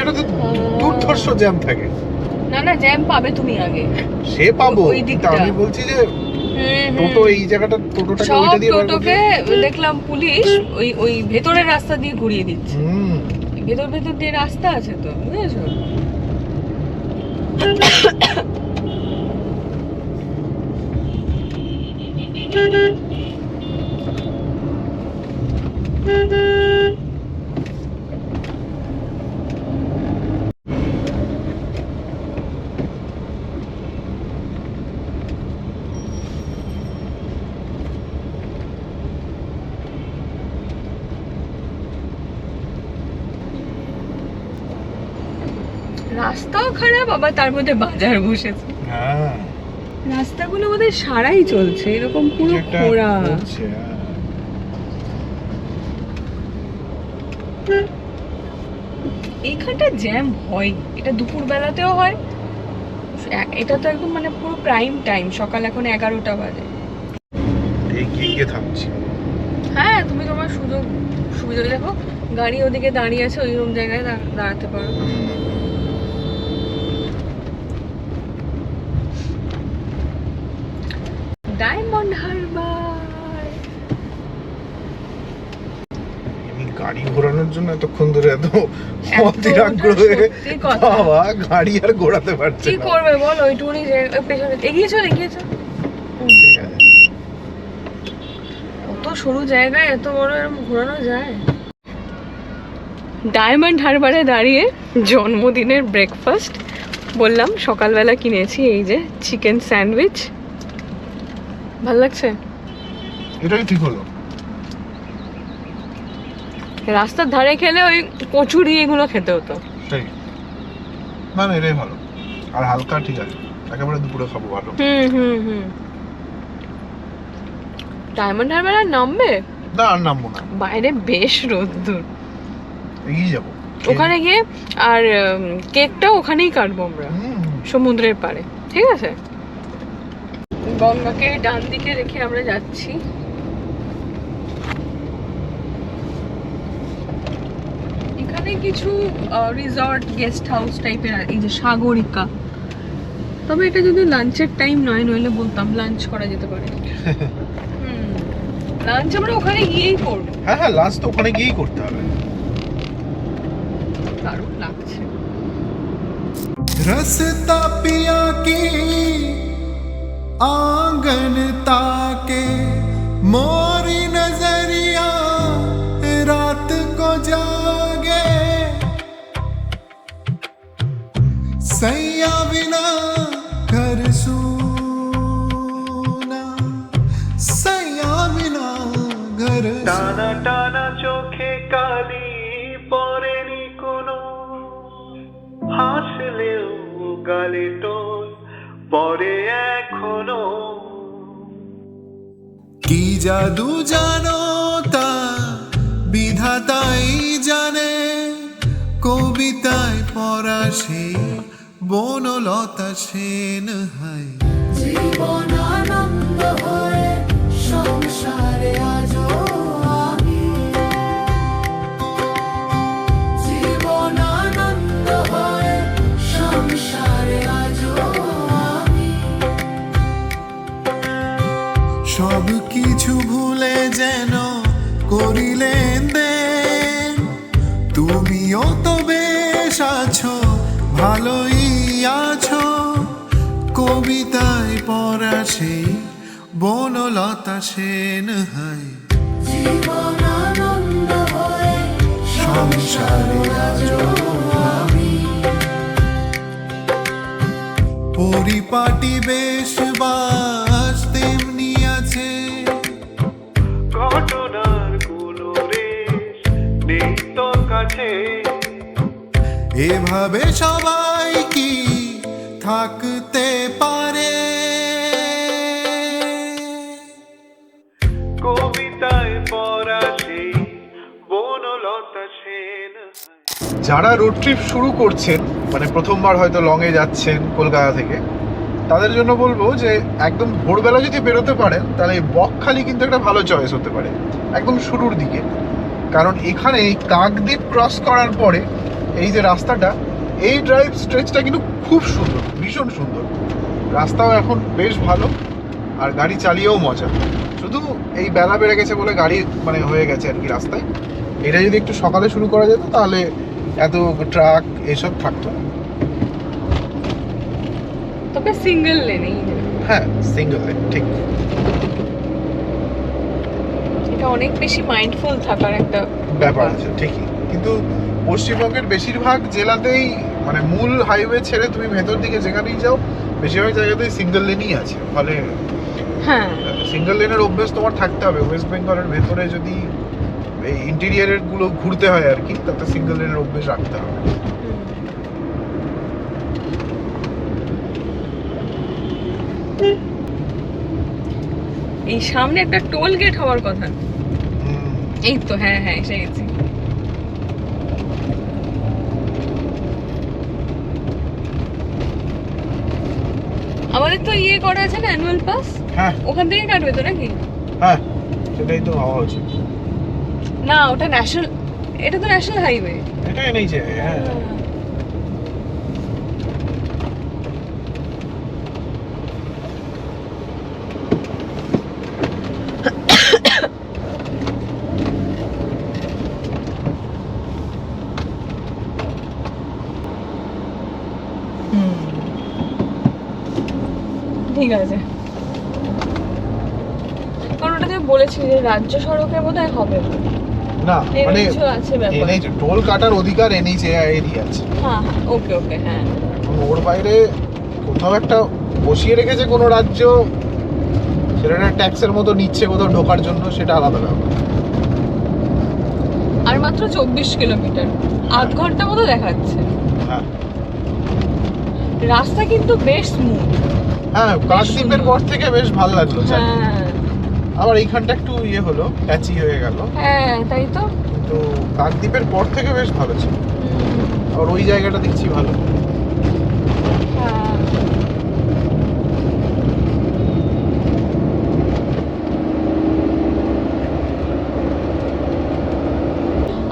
Speaker 2: এটা তো দুর্ধর্ষ জ্যাম থাকে।
Speaker 1: না না, জ্যাম পাবে তুমি আগে।
Speaker 2: সে পাবো,
Speaker 1: ওই
Speaker 2: কিন্তু
Speaker 1: দিকটা।
Speaker 2: আমি বলছি যে টোটো এই জায়গাটা, টোটোটাকে
Speaker 1: সব
Speaker 2: ওইটা দিয়ে বার
Speaker 1: টোটোকে
Speaker 2: করতে-
Speaker 1: দেখলাম পুলিশ ওই ওই ভেতরের রাস্তা দিয়ে ঘুরিয়ে দিচ্ছে।
Speaker 2: হুম।
Speaker 1: ভেতর ভেতর দিয়ে রাস্তা আছে তো, বুঝেছো? রাস্তাও খারাপ, আবার তার মধ্যে বাজার বসেছে।
Speaker 2: হ্যাঁ,
Speaker 1: রাস্তাগুলো বোধহয় সারাই চলছে, এরকম পুরো
Speaker 2: যেটা
Speaker 1: খোঁড়া।
Speaker 2: হচ্ছে, হ্যাঁ।
Speaker 1: এইখানটা জ্যাম হয়, এটা দুপুর বেলাতেও হয়। এটা তো একদম মানে পুরো প্রাইম টাইম, সকাল এখন 11টা বাজে।
Speaker 2: এগিয়ে গিয়ে থামছি।
Speaker 1: হ্যাঁ, তুমি তোমার সুবিধা দেখো, গাড়ি ওদিকে দাঁড়িয়ে আছে, ওই রকম জায়গায় দাঁড়াতে পারো। ডায়মন্ড হারবার।
Speaker 2: আমি গাড়ি ঘোরানোর জন্য এতক্ষণ ধরে এত অতিরাগ্রহে
Speaker 1: সত্যি কথা।
Speaker 2: বাবা গাড়ি আর ঘোরাতে পারছে
Speaker 1: কি
Speaker 2: না।
Speaker 1: করবে বল, ওইটুকুনি পেছনে এগিয়ে চল।
Speaker 2: ঠিক আছে।
Speaker 1: কত সরু জায়গায় এত বড় এরকম ঘোরানো যায়? ডায়মন্ড হারবারে দাঁড়িয়ে জন্মদিনের ব্রেকফাস্ট বললাম, সকালবেলা কিনেছি এই যে চিকেন স্যান্ডউইচ। ভালো লাগছে?
Speaker 2: এটাই ঠিক হলো।
Speaker 1: রাস্তার ধারে খেলে ওই কচুরি এগুলো খেতে হতো।
Speaker 2: সেই না না, এটাই ভালো। আর হালকা ঠিক আছে, একেবারে দুপুরে খাবো ভালো।
Speaker 1: হুম। ডায়মন্ড হারবার আর নামবে?
Speaker 2: না আর নামবো না,
Speaker 1: বাইরে বেশ রোদ্দুর।
Speaker 2: এগিয়ে যাবো
Speaker 1: ওখানে গিয়ে আর কেকটাও ওখানেই কাটবো আমরা, সমুদ্রের পাড়ে। ঠিক আছে, গঙ্গাকে ডান দিকে রেখে আমরা যাচ্ছি। এখানে কিছু রিসর্ট গেস্ট হাউস টাইপের, এই যে সাগরিকা। তবে এটা যদি লাঞ্চের টাইম নয়, নইলে বলতাম লাঞ্চ করা যেতে পারে। লাঞ্চ আমরা ওখানে গিয়েই করবো।
Speaker 2: হ্যাঁ, লাঞ্চ তো ওখানে গিয়েই করতে হবে।
Speaker 1: দারুণ লাগছে।
Speaker 3: रसता पिया की आंगन ताके, मोरी नजरिया रात को जागे, सैया बिना घर सूना, सैया बिना घर
Speaker 4: টানা টানা চোখে কালি পরেনি কোনো, হাসলেও গালে টোল পরে এখনো।
Speaker 3: কি জাদু জানো তা বিধাতাই জানে, কবিতায় পড়া সেই বনলতা সেন হায়।
Speaker 5: জীবন আনন্দ হয়ে সংসারে আজো আমি, জীবন আনন্দ হয়ে সংসারে আজো আমি,
Speaker 3: সব কিছু ভুলে যেন করিলেন দেন, তুমিও তো বেশ আছো, ভালোই আছো, কবিতায় পড়া সেই বনলতা সেন হায়।
Speaker 5: জীবন আনন্দ হয়ে
Speaker 3: সংসারে আজো
Speaker 5: আমি,
Speaker 3: পরিপাটি বেশ বাস তেমনি আছে,
Speaker 4: ঘটনার কোনো রেশ নেই তো কাছে,
Speaker 3: এভাবে সবাই কি থাকতে পারে?
Speaker 4: কবিতায় পড়া সেই বনলতা সেন।
Speaker 2: যারা রোড ট্রিপ শুরু করছেন, মানে প্রথমবার হয়তো লং এ যাচ্ছেন কলকাতা থেকে, তাদের জন্য বলবো যে একদম ভোরবেলা যদি বেরোতে পারেন তাহলে বকখালি কিন্তু একটা ভালো চয়েস হতে পারে একদম শুরুর দিকে। কারণ এখানে এই কাকদ্বীপ ক্রস করার পরে এই যে রাস্তাটা, এই ড্রাইভ স্ট্রেচটা কিন্তু খুব সুন্দর, ভীষণ সুন্দর। রাস্তাও এখন বেশ ভালো, আর গাড়ি চালিয়েও মজা। শুধু এই বেলা বেড়ে গেছে বলে গাড়ি মানে হয়ে গেছে আর কি রাস্তায়। এটা যদি একটু সকালে শুরু করা যেত তাহলে এত ট্রাক এসব থাকতো না।
Speaker 1: তবে সিঙ্গেল লেনেই,
Speaker 2: হ্যাঁ, সিঙ্গেল লেন, ঠিক।
Speaker 1: এটা অনেক বেশি মাইন্ডফুল থাকার একটা
Speaker 2: ব্যাপার আছে ঠিকই, কিন্তু পশ্চিমবঙ্গের বেশিরভাগ জেলাতেই মানে মূল হাইওয়ে ছেড়ে তুমি ভেতর দিকে যেখানেই যাও বেশিরভাগ জায়গাতেই সিঙ্গেল লেনই আছে। ফলে
Speaker 1: হ্যাঁ,
Speaker 2: সিঙ্গেল লেনের অভ্যেস তোমার থাকতে হবে। ওয়েস্ট বেঙ্গলের ভেতরে যদি এই ইন্টেরিয়ারের গুলো ঘুরতে হয় আর কি, তাতে সিঙ্গেল লেনের অভ্যেস রাখতে হবে।
Speaker 1: এই সামনে একটা টোল গেট হওয়ার কথা। এই তো, হ্যাঁ হ্যাঁ এসে গেছি। আমাদের তো ইয়ে করা আছে না, অ্যানুয়াল পাস,
Speaker 2: হ্যাঁ
Speaker 1: ওখান থেকে কাটবে তো নাকি?
Speaker 2: হ্যাঁ, সেটাই তো হওয়া উচিত।
Speaker 1: না ওটা ন্যাশনাল, এটা তো ন্যাশনাল হাইওয়ে।
Speaker 2: এটাই নেই যে, হ্যাঁ
Speaker 1: ঠিক আছে, কারণ ওটা তুমি বলেছিলে যে রাজ্য সড়কে বোধহয় হবে না।
Speaker 2: না
Speaker 1: এর
Speaker 2: মানে
Speaker 1: কিছু আছে ব্যাপার।
Speaker 2: এনএইচ টোল কাটার অধিকার এনএইচএআই আছে।
Speaker 1: হ্যাঁ হ্যাঁ, ওকে ওকে, হ্যাঁ।
Speaker 2: ওর বাইরে কোথাও একটা বসিয়ে রেখেছে কোনো রাজ্য, সেটা ট্যাক্সের মতো নিচ্ছে কোথাও ঢোকার জন্য, সেটা আলাদা ব্যাপার।
Speaker 1: আর মাত্র 24 কিলোমিটার, আধ ঘন্টা মতো দেখাচ্ছে।
Speaker 2: হ্যাঁ
Speaker 1: রাস্তা কিন্তু বেশ স্মুথ।
Speaker 2: হ্যাঁ, কাশদ্বীপের পর থেকে বেশ ভালো লাগলো চালিয়ে।
Speaker 1: হ্যাঁ
Speaker 2: আবার এইখানটা একটু ইয়ে হলো, প্যাচি হয়ে গেল,
Speaker 1: হ্যাঁ, তাই তো।
Speaker 2: কিন্তু কাকদ্বীপের পর থেকে বেশ ভালো ছিল। আর ওই জায়গাটা দেখছি ভালো।
Speaker 1: হ্যাঁ।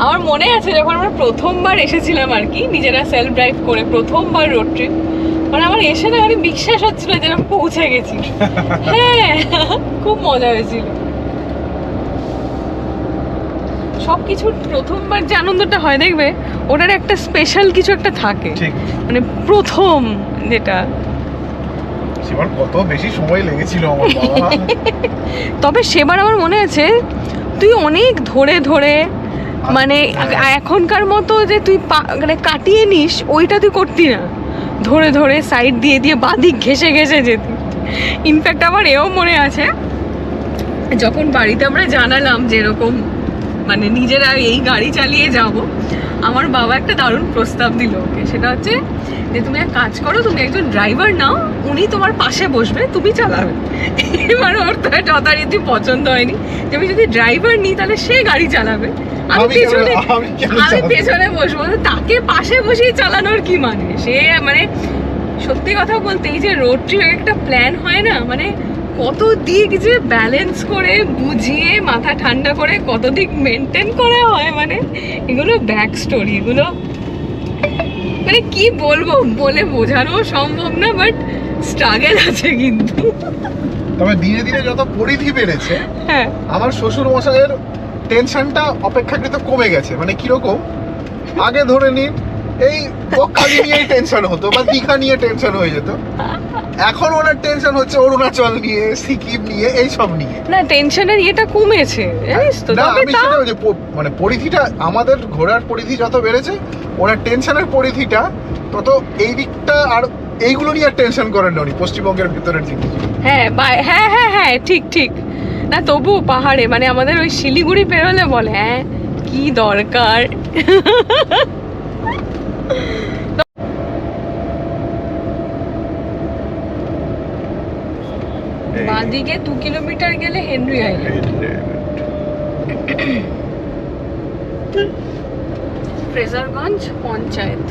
Speaker 1: আমার মনে আছে যখন আমরা প্রথমবার এসেছিলাম আর কি, নিজেরা সেলফ ড্রাইভ করে প্রথমবার রোড ট্রিপ, মানে আমার এসে না আমি বিশ্বাস হচ্ছিল যে আমি পৌঁছে গেছি। হ্যাঁ, খুব মজা হয়েছিল। সবকিছুর প্রথমবার যে আনন্দটা হয় দেখবে, ওটার একটা স্পেশাল কিছু একটা থাকে,
Speaker 2: ঠিক,
Speaker 1: মানে প্রথম যেটা।
Speaker 2: সেবার কত বেশি সময় লেগেছিল আমার বাবা।
Speaker 1: তবে সেবার আমার মনে আছে তুই অনেক ধরে ধরে, মানে এখনকার মতো যে তুই মানে কাটিয়ে নিস ওইটা তুই করতি না, ধরে ধরে সাইড দিয়ে দিয়ে বাদিক ঘেসে ঘেসে যেতি। ইনফ্যাক্ট আমার এও মনে আছে যখন বাড়িতে আমরা জানালাম যে এরকম মানে নিজেরা এই গাড়ি চালিয়ে যাব, আমার বাবা একটা দারুণ প্রস্তাব দিল ওকে। সেটা হচ্ছে যে তুমি এক কাজ করো, তুমি একজন ড্রাইভার নাও, উনি তোমার পাশে বসবে, তুমি চালাবে। এবার ওর তো যথারীতি পছন্দ হয়নি যে আমি যদি ড্রাইভার নিই তাহলে সে গাড়ি চালাবে, আমি পেছনে বসবো। তাকে পাশে বসেই চালানোর কি মানে? সে মানে সত্যি কথা বলতে এই যে রোড ট্রিপ একটা প্ল্যান হয় না, মানে কত দিক যে ব্যালেন্স করে বুঝিয়ে মাথা ঠান্ডা করে কত দিক মেনটেন করা হয়, মানে এগুলো ব্যাক স্টোরি, এগুলো মানে কি বলবো, বলে বোঝানো সম্ভব না, বাট স্ট্রাগল আছে কিন্তু।
Speaker 2: তবে ধীরে ধীরে যত পরিধি বেড়েছে,
Speaker 1: হ্যাঁ,
Speaker 2: আমার শ্বশুর মশাইয়ের টেনশনটা অপেক্ষাকৃত কমে গেছে। মানে কিরকম, আগে ধরে নিন এই বকখালি নিয়েই টেনশন হতো বা দীঘা নিয়ে টেনশন হয়ে যেত, এখন ওনার টেনশন হচ্ছে অরুণাচল নিয়ে, সিকিম নিয়ে, এই সব নিয়ে।
Speaker 1: না টেনশনের ইয়েটা কমেছে জানিস তো।
Speaker 2: না
Speaker 1: তবে
Speaker 2: আমি
Speaker 1: তাও
Speaker 2: সেটা যে মানে পরিধিটা, আমাদের ঘোরার পরিধি যত বেড়েছে, ওনার টেনশনের পরিধিটা তত এই দিকটা, আর এইগুলো নিয়ে আর টেনশন করেন না উনি, পশ্চিমবঙ্গের ভিতরের জিনিস।
Speaker 1: হ্যাঁ হ্যাঁ হ্যাঁ হ্যাঁ, ঠিক ঠিক। না তবু পাহাড়ে মানে আমাদের ওই শিলিগুড়ি পেরোলে বলে হ্যাঁ কি দরকার। বাঁদিকে 2 কিলোমিটার গেলে হেনরি আইল্যান্ড, ফ্রেজারগঞ্জ পঞ্চায়েত।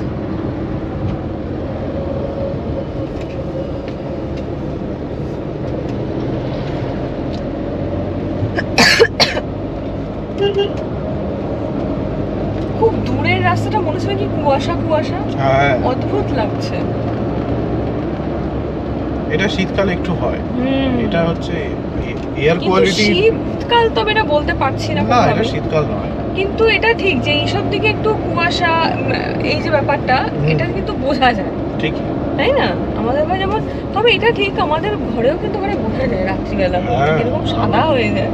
Speaker 1: খুব দূরের রাস্তাটা মনে হচ্ছে কি কুয়াশা কুয়াশা,
Speaker 2: হ্যাঁ,
Speaker 1: অদ্ভুত লাগছে।
Speaker 2: এটা শীতকালে একটু হয়, এটা হচ্ছে এয়ার
Speaker 1: কিন্তু
Speaker 2: কোয়ালিটি।
Speaker 1: শীতকাল তবে এটা বলতে পারছি না
Speaker 2: না,
Speaker 1: কোনভাবে।
Speaker 2: এটা শীতকাল নয়,
Speaker 1: কিন্তু এটা ঠিক যে এইসব দিকে একটু কুয়াশা, এই যে ব্যাপারটা, এটা কিন্তু বোঝা যায়,
Speaker 2: ঠিক।
Speaker 1: তাই না? আমাদের বাড়ি যেমন, তবে এটা ঠিক আমাদের ঘরেও কিন্তু মানে বোঝা যায় রাত্রিবেলা
Speaker 2: হ্যাঁ।
Speaker 1: এরকম সাদা হয়ে যায়।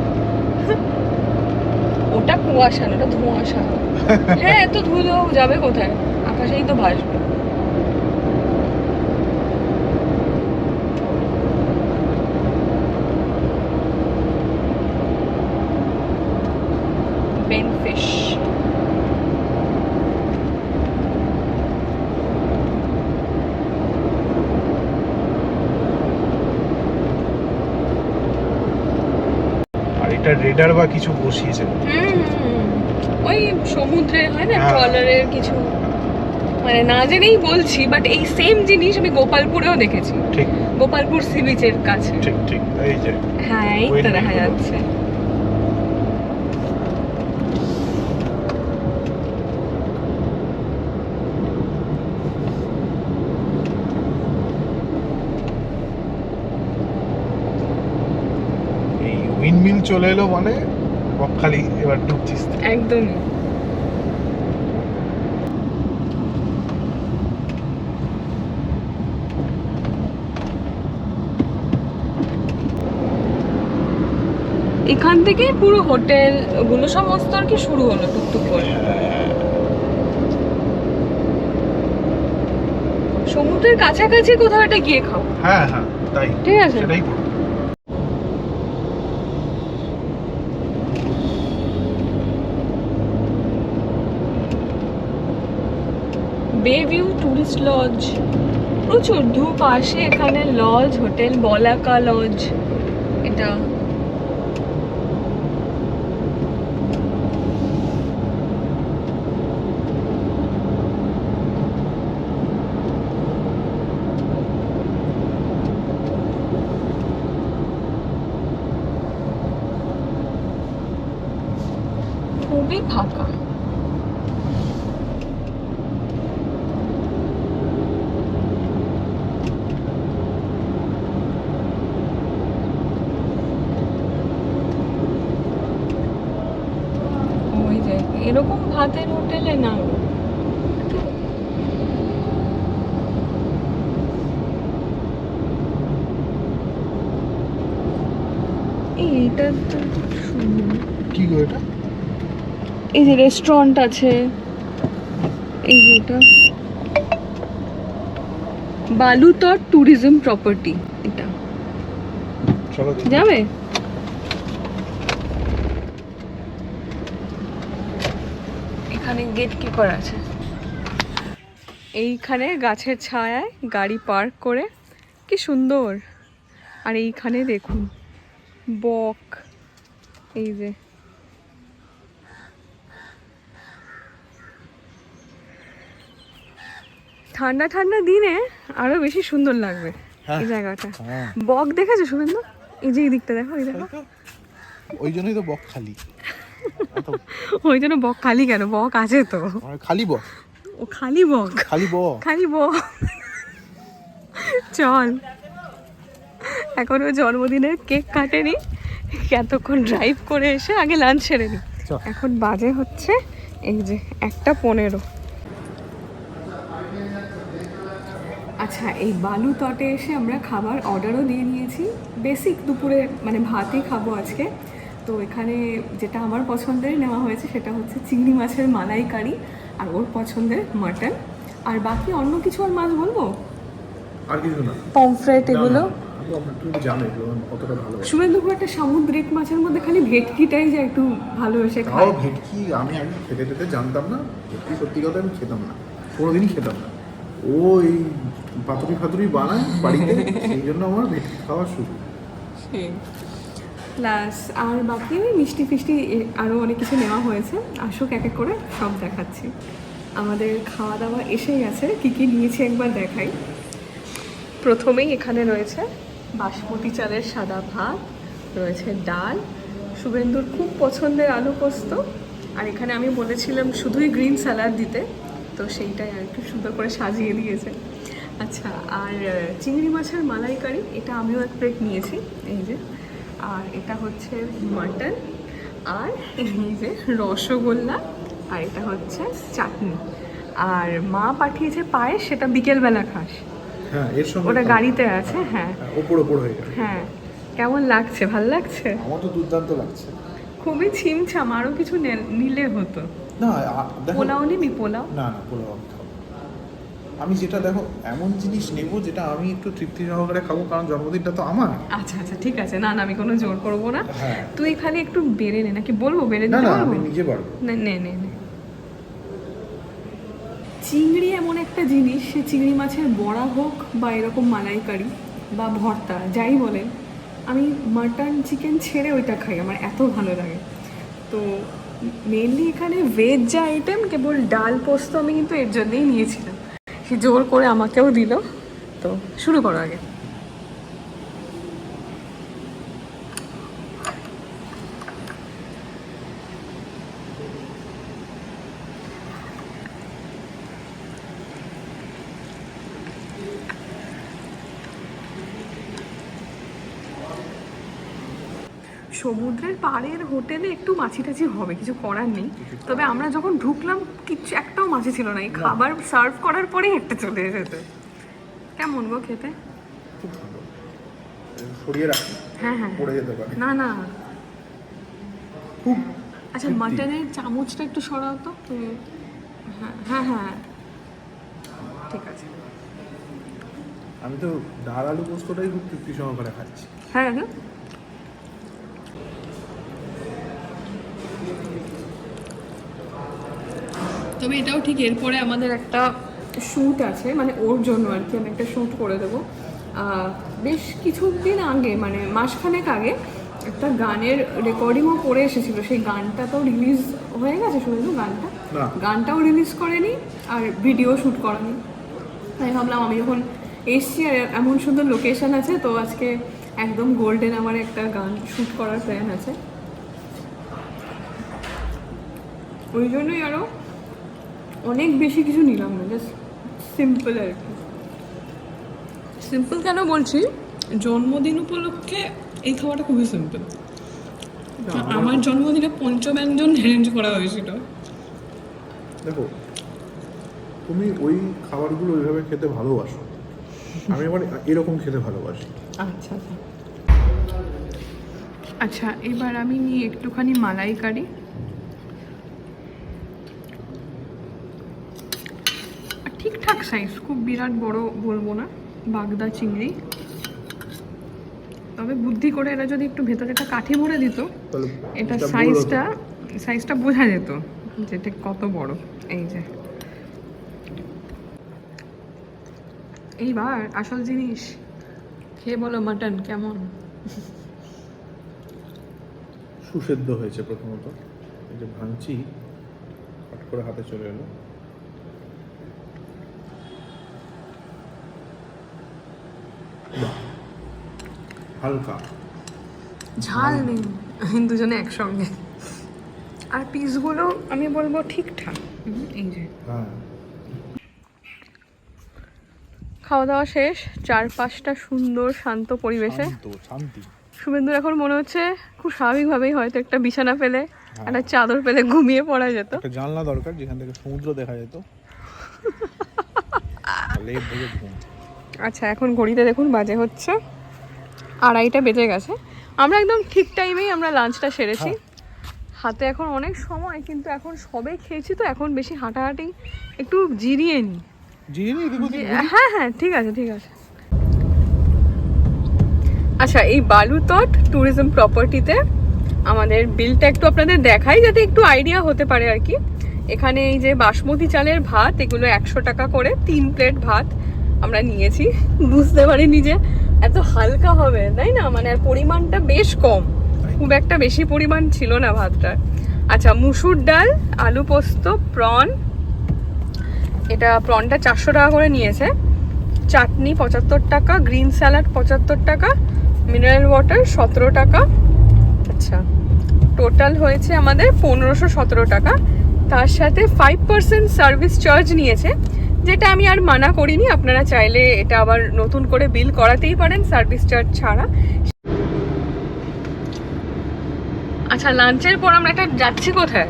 Speaker 1: ওটা কুয়াশা না, ওটা ধোঁয়াশা। হ্যাঁ, এত ধুলো যাবে কোথায়, আকাশেই তো ভাসবে। বেনফিশ।
Speaker 2: রাইডার বা কিছু বসিয়েছে।
Speaker 1: ওই সমুদ্রে হয় না
Speaker 2: হ্যাঁ।
Speaker 1: ট্রলারের কিছু, মানে না জেনেই বলছি, বাট এই সেম জিনিস আমি গোপালপুরেও দেখেছি,
Speaker 2: ঠিক
Speaker 1: গোপালপুর সি বিচের কাছে।
Speaker 2: ঠিক ঠিক, এই যে
Speaker 1: হ্যাঁ এই তো দেখা যাচ্ছে।
Speaker 2: এই উইন্ডমিল চলে এলো মানে বকখালি এবার ঢুকছিস।
Speaker 1: একদমই। এখান থেকে পুরো হোটেল গুলো সমস্ত আর কি শুরু হলো টুকটুক করে। সমুদ্রের কাছাকাছি কোথাও একটা গিয়ে খাও।
Speaker 2: হ্যাঁ হ্যাঁ তাই,
Speaker 1: ঠিক আছে।
Speaker 2: সেটাই করবো।
Speaker 1: বে ভিউ টুরিস্ট লজ, প্রচুর দুপাশে এখানে লজ, হোটেল, বলাকা লজ। এটা খুবই ফাঁকা। ওই যে এরকম ভাতের হোটেলে না একটু- এইটা তো সুন্দর।
Speaker 2: কি গো এটা?
Speaker 1: এই যে রেস্টুরেন্ট আছে, এই যে এটা বালুতট ট্যুরিজম প্রপার্টি, এটা
Speaker 2: চলো
Speaker 1: যাবে। এখানে গেট কিপার আছে। এইখানে গাছের ছায়ায় গাড়ি পার্ক করে কি সুন্দর। আর এইখানে দেখুন বক, এই যে ঠান্ডা ঠান্ডা দিনে আরো বেশি সুন্দর লাগবে এই জায়গাটা।
Speaker 2: হ্যাঁ।
Speaker 1: বক দেখেছো শুভেন্দু? এই যে এই দিকটা দেখো, এই দেখো।
Speaker 2: ওই জন্যই তো বকখালি।
Speaker 1: ওই জন্য বক খালি কেন, বক আছে তো।
Speaker 2: খালি বক,
Speaker 1: ও খালি বক,
Speaker 2: খালি বক।
Speaker 1: খালি বক। চল, এখনো জন্মদিনের কেক কাটেনি, এতক্ষণ ড্রাইভ করে এসে আগে লাঞ্চ সেরে নি।
Speaker 2: চল।
Speaker 1: এখন বাজে হচ্ছে এই যে 1:15। আচ্ছা, এই বালু তটে এসে আমরা খাবার অর্ডারও দিয়ে নিয়েছি। বেসিক দুপুরে মানে ভাতই খাবো আজকে। তো এখানে যেটা আমার পছন্দের নেওয়া হয়েছে সেটা হচ্ছে চিংড়ি মাছের মালাইকারি, আর ওর পছন্দের মাটন। আর বাকি অন্য কিছু আর মাছ বলবো,
Speaker 2: আর কিছু না,
Speaker 1: পমফ্রেট এগুলো।
Speaker 2: তুমি জানো এগুলো কতটা ভালো।
Speaker 1: শুভেন্দু খুব একটা সামুদ্রিক মাছের মধ্যে খালি ভেটকিটাই যে একটু ভালোবেসে
Speaker 2: তাও
Speaker 1: খায়।
Speaker 2: ভেটকি আমি আগে খেতে খেতে জানতাম না, ভেটকি সত্যি কথা আমি খেতাম না, কোনোদিনই খেতাম না। ও এই পাতুরি ফাতুরি বানায় বাড়িতে, সেই জন্য আমার ভেটকি খাওয়া শুরু।
Speaker 1: প্লাস আর বাকি ওই মিষ্টি ফিষ্টি আরও অনেক কিছু নেওয়া হয়েছে। আসুক এক এক করে সব দেখাচ্ছি। আমাদের খাওয়া দাওয়া এসে গেছে, কী কী নিয়েছি একবার দেখাই। প্রথমেই এখানে রয়েছে বাসমতি চালের সাদা ভাত, রয়েছে ডাল, শুভেন্দুর খুব পছন্দের আলু পোস্ত, আর এখানে আমি বলেছিলাম শুধুই গ্রিন স্যালাড দিতে, তো সেইটাই আর একটু সুন্দর করে সাজিয়ে দিয়েছে। আচ্ছা, আর চিংড়ি মাছের মালাইকারি, এটা আমিও এক প্লেট নিয়েছি, এই যে। আর এটা হচ্ছে মাটন, আর এই যে রসগোল্লা, আর এটা হচ্ছে চাটনি। আর মা পাঠিয়েছে পায়েস, সেটা বিকেলবেলা খাস।
Speaker 2: হ্যাঁ, এর সঙ্গে
Speaker 1: ওটা গাড়িতে আছে। হ্যাঁ
Speaker 2: ওপর ওপর হয়ে গেল।
Speaker 1: হ্যাঁ, কেমন লাগছে? ভাল লাগছে?
Speaker 2: আমার তো দুর্দান্ত লাগছে।
Speaker 1: খুবই ছিমছাম, আরও কিছু নিলে হতো।
Speaker 2: না দেখো,
Speaker 1: পোলাও নিবি? পোলাও
Speaker 2: না না, পোলাও আমি খাবো। আমি যেটা দেখো এমন জিনিস নেব যেটা আমি একটু তৃপ্তি সহকারে খাবো, কারণ জন্মদিনটা তো আমার।
Speaker 1: আচ্ছা আচ্ছা, ঠিক আছে। না না, আমি কোনো জোর করবো না।
Speaker 2: হ্যাঁ।
Speaker 1: তুই খালি একটু বেড়ে নে, নাকি বলবো বেড়ে
Speaker 2: না
Speaker 1: দিতে
Speaker 2: না,
Speaker 1: বলবো?
Speaker 2: আমি নিজে পারবো।
Speaker 1: নে নে নে নে। চিংড়ি এমন একটা জিনিস, সে চিংড়ি মাছের বড়া হোক বা এরকম মালাইকারি বা ভর্তা যাই বলেন, আমি মাটন চিকেন ছেড়ে ওইটা খাই, আমার এত ভালো লাগে। তো মেনলি এখানে ভেজ যা আইটেম, কেবল ডাল পোস্ত আমি কিন্তু এর জন্যই নিয়েছিলাম, সে জোর করে আমাকেও দিল। তো শুরু করো আগে। সমুদ্রের পাড়ের হোটেলে একটু মাছি টাছি হবে, কিছু করার নেই। তবে আমরা যখন ঢুকলাম কিচ্ছু একটাও মাছি ছিল না, এই খাবার সার্ভ করার পরেই একটা চলে এসেছে। কেমন গো খেতে?
Speaker 2: খুব ভালো, সরিয়ে রাখি,
Speaker 1: হ্যাঁ হ্যাঁ,
Speaker 2: পড়ে যেতে পারে।
Speaker 1: না না,
Speaker 2: খুব
Speaker 1: আচ্ছা মাটনের চামচটা একটু সরাও তো তুমি। হ্যাঁ হ্যাঁ হ্যাঁ, ঠিক আছে।
Speaker 2: আমি তো ডাল আলু পোস্তটাই খুব তৃপ্তি সহকারে খাচ্ছি।
Speaker 1: হ্যাঁ হ্যাঁ, তবে এটাও ঠিক। এরপরে আমাদের একটা শ্যুট আছে, মানে ওর জন্য আর কি, আমি একটা শ্যুট করে দেবো। বেশ কিছুদিন আগে, মানে মাসখানেক আগে একটা গানের রেকর্ডিংও করে এসেছিলো, সেই গানটা তো রিলিজ হয়ে গেছে। শুনেছো গানটা?
Speaker 2: না।
Speaker 1: গানটাও রিলিজ করেনি আর ভিডিও শ্যুট করেনি। তাই ভাবলাম আমি যখন এসছি আর এমন সুন্দর লোকেশন আছে, তো আজকে একদম গোল্ডেন আমার একটা গান শ্যুট করার প্ল্যান আছে। ওই জন্যই আরও অনেক বেশি কিছু নিলাম না, জাস্ট সিম্পল আর কি। সিম্পল কেন বলছি, জন্মদিন উপলক্ষে এই খাওয়াটা খুবই সিম্পল। আমার জন্মদিনে পঞ্চব্যঞ্জন অ্যারেঞ্জ করা হয়েছিল।
Speaker 2: দেখো, তুমি ওই খাবারগুলো ওইভাবে খেতে ভালোবাসো, আমি আবার এরকম খেতে ভালোবাসি।
Speaker 1: আচ্ছা আচ্ছা আচ্ছা, এবার আমি নিই একটুখানি মালাইকারি। ঠিকঠাক সাইজ, খুব বিরাট বড় বলবো না, বাগদা চিংড়ি। তবে বুদ্ধি করে এরা যদি একটু ভেতরে একটা কাঠি ভরে দিত,
Speaker 2: তাহলে
Speaker 1: এটা
Speaker 2: এটা বড় হতো।
Speaker 1: সাইজটা বোঝা যেত যে এটা কত বড়। এই যে এইবার আসল জিনিস, খেয়ে বলো মাটন কেমন?
Speaker 2: সুসেদ্ধ হয়েছে প্রথমত, এই যে ভাঙছি হট করে হাতে চলে এলো। বাহ, হালকা
Speaker 1: ঝাল নেই, দুজনে একসঙ্গে। আর পিসগুলো আমি বলবো ঠিকঠাক। এই যে
Speaker 2: হ্যাঁ,
Speaker 1: খাওয়া দাওয়া শেষ, চারপাশটা সুন্দর শান্ত পরিবেশে।
Speaker 2: শান্তি।
Speaker 1: শুভেন্দুর এখন মনে হচ্ছে খুব স্বাভাবিকভাবেই হয়তো একটা বিছানা ফেলে একটা চাদর ফেলে ঘুমিয়ে পড়া যেত।
Speaker 2: একটা জানলা দরকার যেখান থেকে সমুদ্র দেখা যেত। লেপ থেকে ঘুম।
Speaker 1: আচ্ছা, এখন ঘড়িতে দেখুন বাজে হচ্ছে 2:30 বেজে গেছে। আমরা একদম ঠিক টাইমেই আমরা লাঞ্চটা সেরেছি। হাতে এখন অনেক সময়, কিন্তু এখন সবে খেয়েছি তো এখন বেশি হাঁটাহাঁটি, একটু জিরিয়ে নিই। হ্যাঁ হ্যাঁ, ঠিক আছে ঠিক আছে। আচ্ছা, এই বালুতট ট্যুরিজম প্রপার্টিতে আমাদের বিলটা একটু আপনাদের দেখাই, যাতে একটু আইডিয়া হতে পারে আর কি। এখানে এই যে বাসমতি চালের ভাত, এগুলো 100 টাকা করে 3 প্লেট ভাত আমরা নিয়েছি। বুঝতে পারিনি যে এত হালকা হবে, তাই না? মানে আর পরিমাণটা বেশ কম, খুব একটা বেশি পরিমাণ ছিল না ভাতটার। আচ্ছা, মুসুর ডাল, আলু পোস্ত, প্রন, এটা প্রনটা 400 টাকা করে নিয়েছে। চাটনি 75 টাকা, গ্রিন স্যালাড 75 টাকা, মিনারেল ওয়াটার 17 টাকা। আচ্ছা, টোটাল হয়েছে আমাদের 1517 টাকা। তার সাথে 5% সার্ভিস চার্জ নিয়েছে, যেটা আমি আর মানা করিনি। আপনারা চাইলে এটা আবার নতুন করে বিল করাতেই পারেন সার্ভিস চার্জ ছাড়া। আচ্ছা, লাঞ্চের পর আমরা এটা যাচ্ছি কোথায়?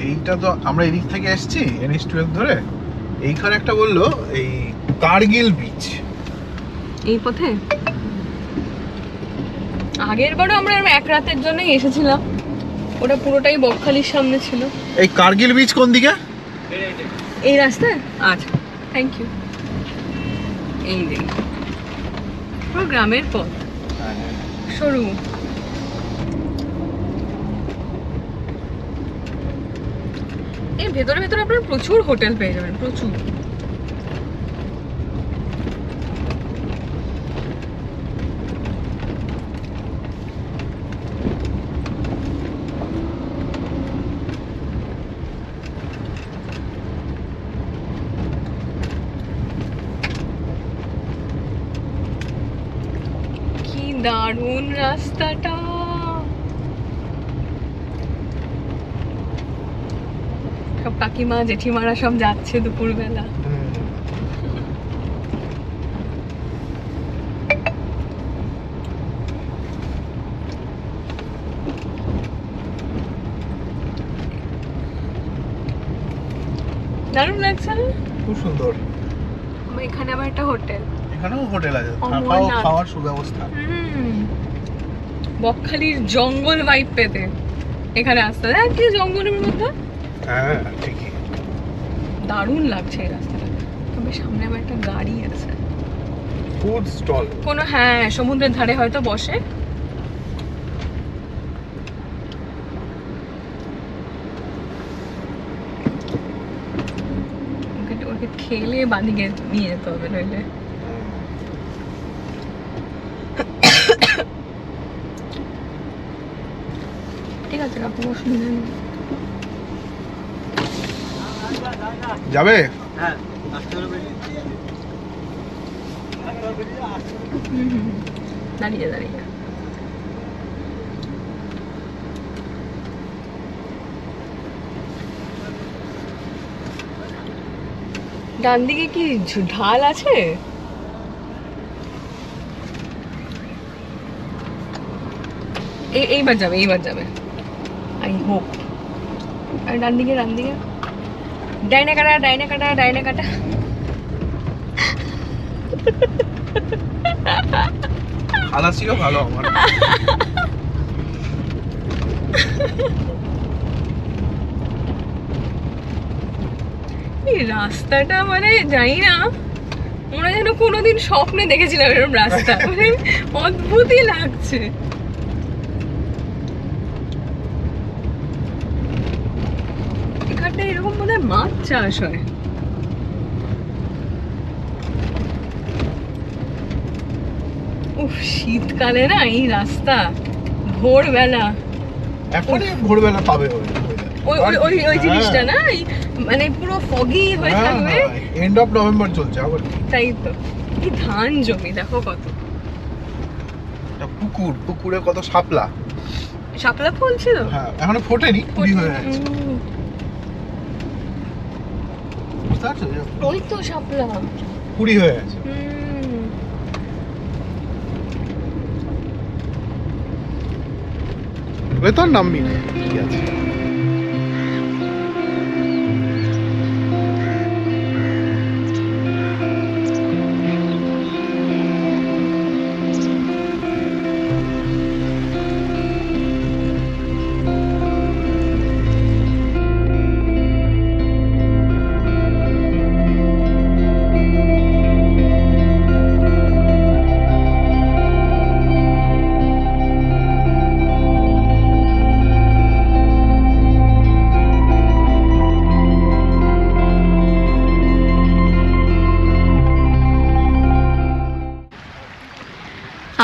Speaker 2: এইটা তো আমরা এদিক থেকে এসেছি NH12 ধরে। এইখানে একটা বললো এই কার্গিল বিচ,
Speaker 1: এই পথে। আগের বারও আমরা এক রাতের জন্যই এসেছিলাম, ওটা পুরোটাই বকখালির সামনে ছিল।
Speaker 2: এই কার্গিল বিচ কোন দিকে?
Speaker 1: এই রাস্তায়? আচ্ছা, থ্যাংক ইউ। এই যে পুরো গ্রামের পথ, সরু। এই ভেতরে ভেতরে আপনারা প্রচুর হোটেল পেয়ে যাবেন, প্রচুর। দারুণ রাস্তাটা। সব কাকিমা জেঠিমারা সব যাচ্ছে দুপুরবেলা। দারুণ লাগছে না?
Speaker 2: খুব সুন্দর।
Speaker 1: এখানে আবার একটা হোটেল,
Speaker 2: এখানেও হোটেল আছে,
Speaker 1: অমরনাথ।
Speaker 2: থাকাও খাওয়ার সুব্যবস্থা।
Speaker 1: বকখালির জঙ্গল ভাইব পেতে এখানে আসতে হয়। কি জঙ্গলের মধ্যে
Speaker 2: হ্যাঁ ঠিকই।
Speaker 1: দারুণ লাগছে এই রাস্তাটা। তবে সামনে আবার একটা গাড়ি আছে,
Speaker 2: ফুড স্টল।
Speaker 1: কোনো হ্যাঁ সমুদ্রের ধারে হয়তো বসে। ওকে খেলে বাদিকে নিয়ে যেতে হবে নইলে। ঠিক আছে কাকু, অসুবিধা নেই।
Speaker 2: যাবে?
Speaker 1: দাঁড়িয়ে দাঁড়িয়ে ডান দিকে কি ঢাল আছে? এইবার যাবে, এইবার যাবে আই হোপ। আর ডান দিকে, ডান দিকে, ডাইনে কাটা, ডাইনে কাটা, ডাইনে কাটা।
Speaker 2: খালাসিও ভালো আমার।
Speaker 1: এই রাস্তাটা মানে জানি না, মনে হয় যেন কোনোদিন স্বপ্নে দেখেছিলাম এরকম রাস্তা। মানে অদ্ভুতই লাগছে। এখানটা এরকম বোধ হয় মাছ চাষ হয়। উফ, শীতকালে না এই রাস্তা ভোরবেলা,
Speaker 2: এখনই ভোরবেলা পাবে
Speaker 1: ওই ওই ওই ওই জিনিসটা না, মানে পুরো ফগি হয়ে থাকবে।
Speaker 2: এন্ড অফ নভেম্বর চলছে আবার।
Speaker 1: তাই তো। এই ধান জমি দেখো কত,
Speaker 2: এটা পুকুর, পুকুরে কত শাপলা।
Speaker 1: শাপলা ফুল ছিল?
Speaker 2: হ্যাঁ এখনো ফোটেনি, কুড়ি হয়ে আছে। বুঝতে পারছো?
Speaker 1: ওই তো শাপলা
Speaker 2: কুড়ি হয়ে আছে। ওই তোর নামবি না, ঠিক আছে।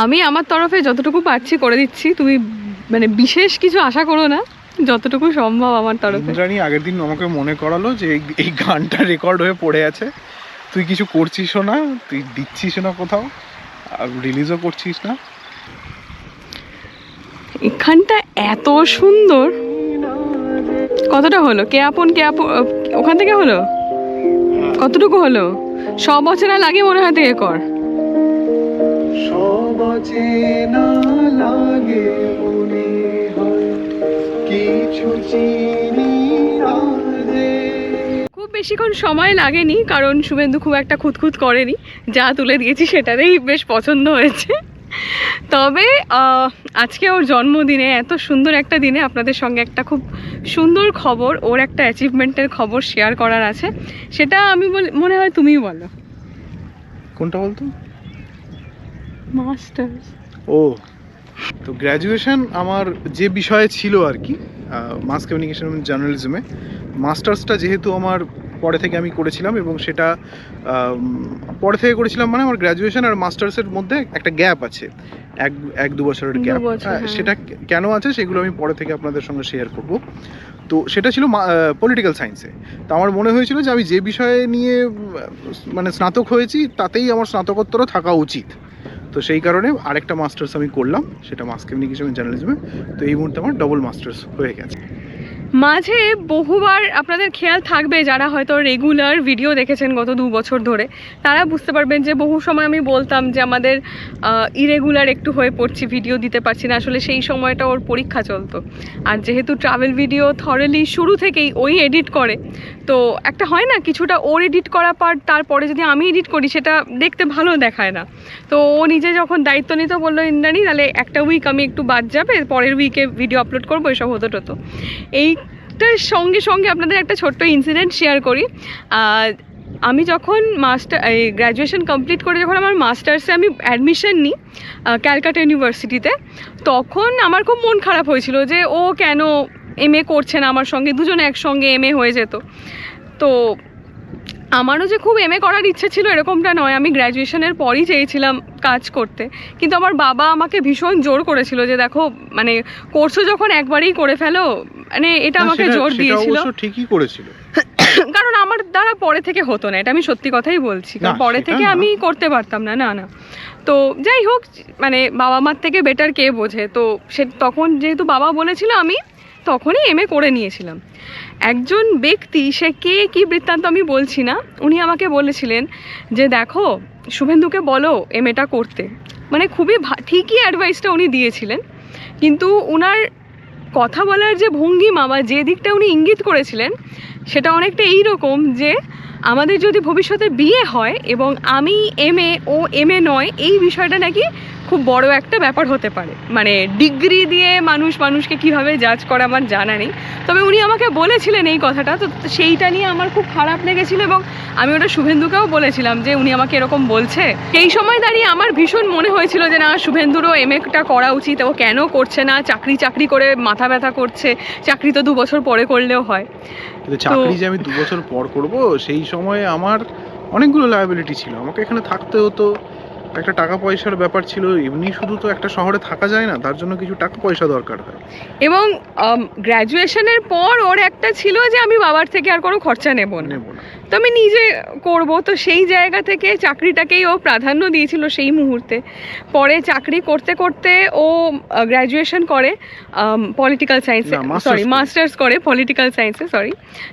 Speaker 1: আমি আমার তরফে যতটুকু পারছি করে দিচ্ছি, তুমি মানে বিশেষ কিছু আশা করো না, যতটুকু সম্ভব আমার তরফে।
Speaker 2: ইন্দ্রাণী আগের দিন আমাকে মনে করালো যে এই গানটা রেকর্ড হয়ে পড়ে আছে, তুই কিছু করছিস না, তুই দিচ্ছিস না কোথাও, রিলিজও করছিস না।
Speaker 1: এখানটা এত সুন্দর। কতটা হলো? কে আপন কে আপন ওখান থেকে হলো? কতটুকু হলো? সব বছর লাগে মনে হয় থেকে কর।
Speaker 3: সব অচেনা লাগে মনে হয় কিছু চিনি আজে।
Speaker 1: খুব বেশিক্ষণ সময় লাগেনি, কারণ শুভেন্দু খুব একটা খুঁতখুত করেনি, যা তুলে দিয়েছি সেটাতেই বেশ পছন্দ হয়েছে। তবে আজকে ওর জন্মদিনে, এত সুন্দর একটা দিনে আপনাদের সঙ্গে একটা খুব সুন্দর খবর, ওর একটা অ্যাচিভমেন্টের খবর শেয়ার করার আছে। সেটা আমি মনে হয় তুমিই বলো।
Speaker 2: কোনটা বলতো?
Speaker 1: মাস্টার্স।
Speaker 2: ও, তো গ্র্যাজুয়েশন আমার যে বিষয়ে ছিল আর কি, মাস কমিউনিকেশন এবং জার্নালিজমে, মাস্টার্সটা যেহেতু আমার পরে থেকে আমি করেছিলাম, এবং সেটা পরে থেকে করেছিলাম মানে আমার গ্র্যাজুয়েশন আর মাস্টার্সের মধ্যে একটা গ্যাপ আছে, এক দু বছরের গ্যাপ। সেটা কেন আছে সেগুলো আমি পরে থেকে আপনাদের সঙ্গে শেয়ার করব। তো সেটা ছিল পলিটিক্যাল সায়েন্সে। তো আমার মনে হয়েছিল যে আমি যে বিষয়ে নিয়ে মানে স্নাতক হয়েছি তাতেই আমার স্নাতকোত্তরও থাকা উচিত। তো সেই কারণে আরেকটা মাস্টার্স আমি করলাম, সেটা মাস কমিউনিকেশন জার্নালিজমে। তো এই মুহূর্তে আমার ডবল মাস্টার্স হয়ে গেছে।
Speaker 1: মাঝে বহুবার আপনাদের খেয়াল থাকবে, যারা হয়তো রেগুলার ভিডিও দেখেছেন গত 2 বছর ধরে, তারা বুঝতে পারবেন যে বহু সময় আমি বলতাম যে আমাদের ইরেগুলার একটু হয়ে পড়ছি, ভিডিও দিতে পারছি না। আসলে সেই সময়টা ওর পরীক্ষা চলতো, আর যেহেতু ট্রাভেল ভিডিও থরেলি শুরু থেকেই ওই এডিট করে, তো একটা হয় না কিছুটা ওর এডিট করা পার্ট, তারপরে যদি আমি এডিট করি সেটা দেখতে ভালো দেখায় না। তো ও নিজে যখন দায়িত্ব নিতে বললো, ইন্দ্রাণী তাহলে একটা উইক আমি একটু বাদ যাবে, পরের উইকে ভিডিও আপলোড করবো, এসব হতো টতো। এইটার সঙ্গে সঙ্গে আপনাদের একটা ছোট্ট ইনসিডেন্ট শেয়ার করি। আমি যখন গ্র্যাজুয়েশন কমপ্লিট করে যখন আমার মাস্টার্সে আমি অ্যাডমিশন নিই ক্যালকাটা ইউনিভার্সিটিতে, তখন আমার খুব মন খারাপ হয়েছিল যে ও কেন MA করছে না আমার সঙ্গে, দুজনে একসঙ্গে MA হয়ে যেত। তো আমারও যে খুব MA করার ইচ্ছে ছিল এরকমটা নয়, আমি গ্র্যাজুয়েশনের পরই চেয়েছিলাম কাজ করতে, কিন্তু আমার বাবা আমাকে ভীষণ জোর করেছিল যে দেখো মানে কোর্সও যখন একবারেই করে ফেলো, মানে এটা আমাকে জোর দিয়েছিল।
Speaker 2: ঠিকই করেছিল,
Speaker 1: কারণ আমার দ্বারা পরে থেকে হতো না, এটা আমি সত্যি কথাই বলছি, কারণ পরে থেকে আমি করতে পারতাম না। না না তো যাই হোক, মানে বাবা মার থেকে বেটার কে বোঝে, তো সে তখন যেহেতু বাবা বলেছিল আমি তখনই MA করে নিয়েছিলাম। একজন ব্যক্তি, সে কে কি বৃত্তান্ত আমি বলছি না, উনি আমাকে বলেছিলেন যে দেখো শুভেন্দুকে বলো MAটা করতে, মানে খুবই ঠিকই অ্যাডভাইসটা উনি দিয়েছিলেন, কিন্তু উনার কথা বলার যে ভঙ্গিমা বা যে দিকটা উনি ইঙ্গিত করেছিলেন সেটা অনেকটা এইরকম যে আমাদের যদি ভবিষ্যতে বিয়ে হয় এবং আমি MA ও MA নয়, এই বিষয়টা নাকি খুব বড় একটা ব্যাপার হতে পারে। মানে ডিগ্রি দিয়ে মানুষকে কিভাবে জাজ করে আমার জানা নেই, তবে উনি আমাকে বলেছিলেন এই কথাটা, তো সেইটা নিয়ে আমার খুব খারাপ লেগেছিল এবং আমি ওটা শুভেন্দুকেও বলেছিলাম যে উনি আমাকে এরকম বলছে। সেই সময় দাঁড়িয়ে আমার ভীষণ মনে হয়েছিল যে না, শুভেন্দুরও MAটা করা উচিত, ও কেন করছে না, চাকরি করে মাথা ব্যথা করছে, চাকরি তো 2 বছর পরে করলেও হয়।
Speaker 2: চাকরি যে আমি 2 বছর পর করব, সেই সময়ে আমার অনেকগুলো লায়াবিলিটি ছিল, আমাকে এখানে থাকতে হতো, একটা টাকা পয়সার ব্যাপার ছিল, এমনি শুধু তো একটা শহরে থাকা যায় না, তার জন্য কিছু টাকা পয়সা দরকার হয়।
Speaker 1: এবং গ্র্যাজুয়েশনের পর ওর একটা ছিল যে আমি বাবার থেকে আর কোনো খরচা নেব না, তো আমি নিজে করব, তো সেই জায়গা থেকে চাকরিটাকেই ও প্রাধান্য দিয়েছিল সেই মুহূর্তে। পরে চাকরি করতে করতে ও গ্র্যাজুয়েশন করে পলিটিক্যাল সায়েন্সে, মাস্টার্স করে পলিটিক্যাল সায়েন্সে,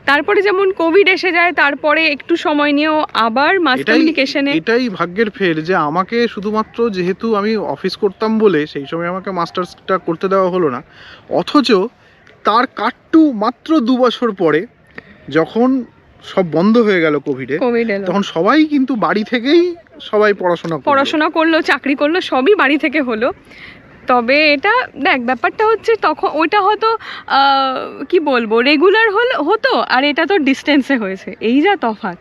Speaker 1: তারপরে যেমন কোভিড এসে যায়, তারপরে একটু সময় নিয়েও আবার মাস কমিউনিকেশনে।
Speaker 2: এটাই ভাগ্যের ফের যে আমাকে শুধুমাত্র, যেহেতু আমি অফিস করতাম বলে সেই সময় আমাকে মাস্টার্সটা করতে দেওয়া হলো না, অথচ তার কাট্টু মাত্র 2 বছর পরে যখন সব বন্ধ হয়ে গেল কোভিড এলো, তখন সবাই কিন্তু বাড়ি থেকেই সবাই পড়াশোনা করলো, চাকরি করলো, সবই বাড়ি থেকে হলো। তবে এটা দেখ, ব্যাপারটা হচ্ছে তখন ওইটা হয়তো কি বলবো রেগুলার হতো, আর এটা তো ডিস্টেন্সে হয়েছে, এই যা তফাৎ।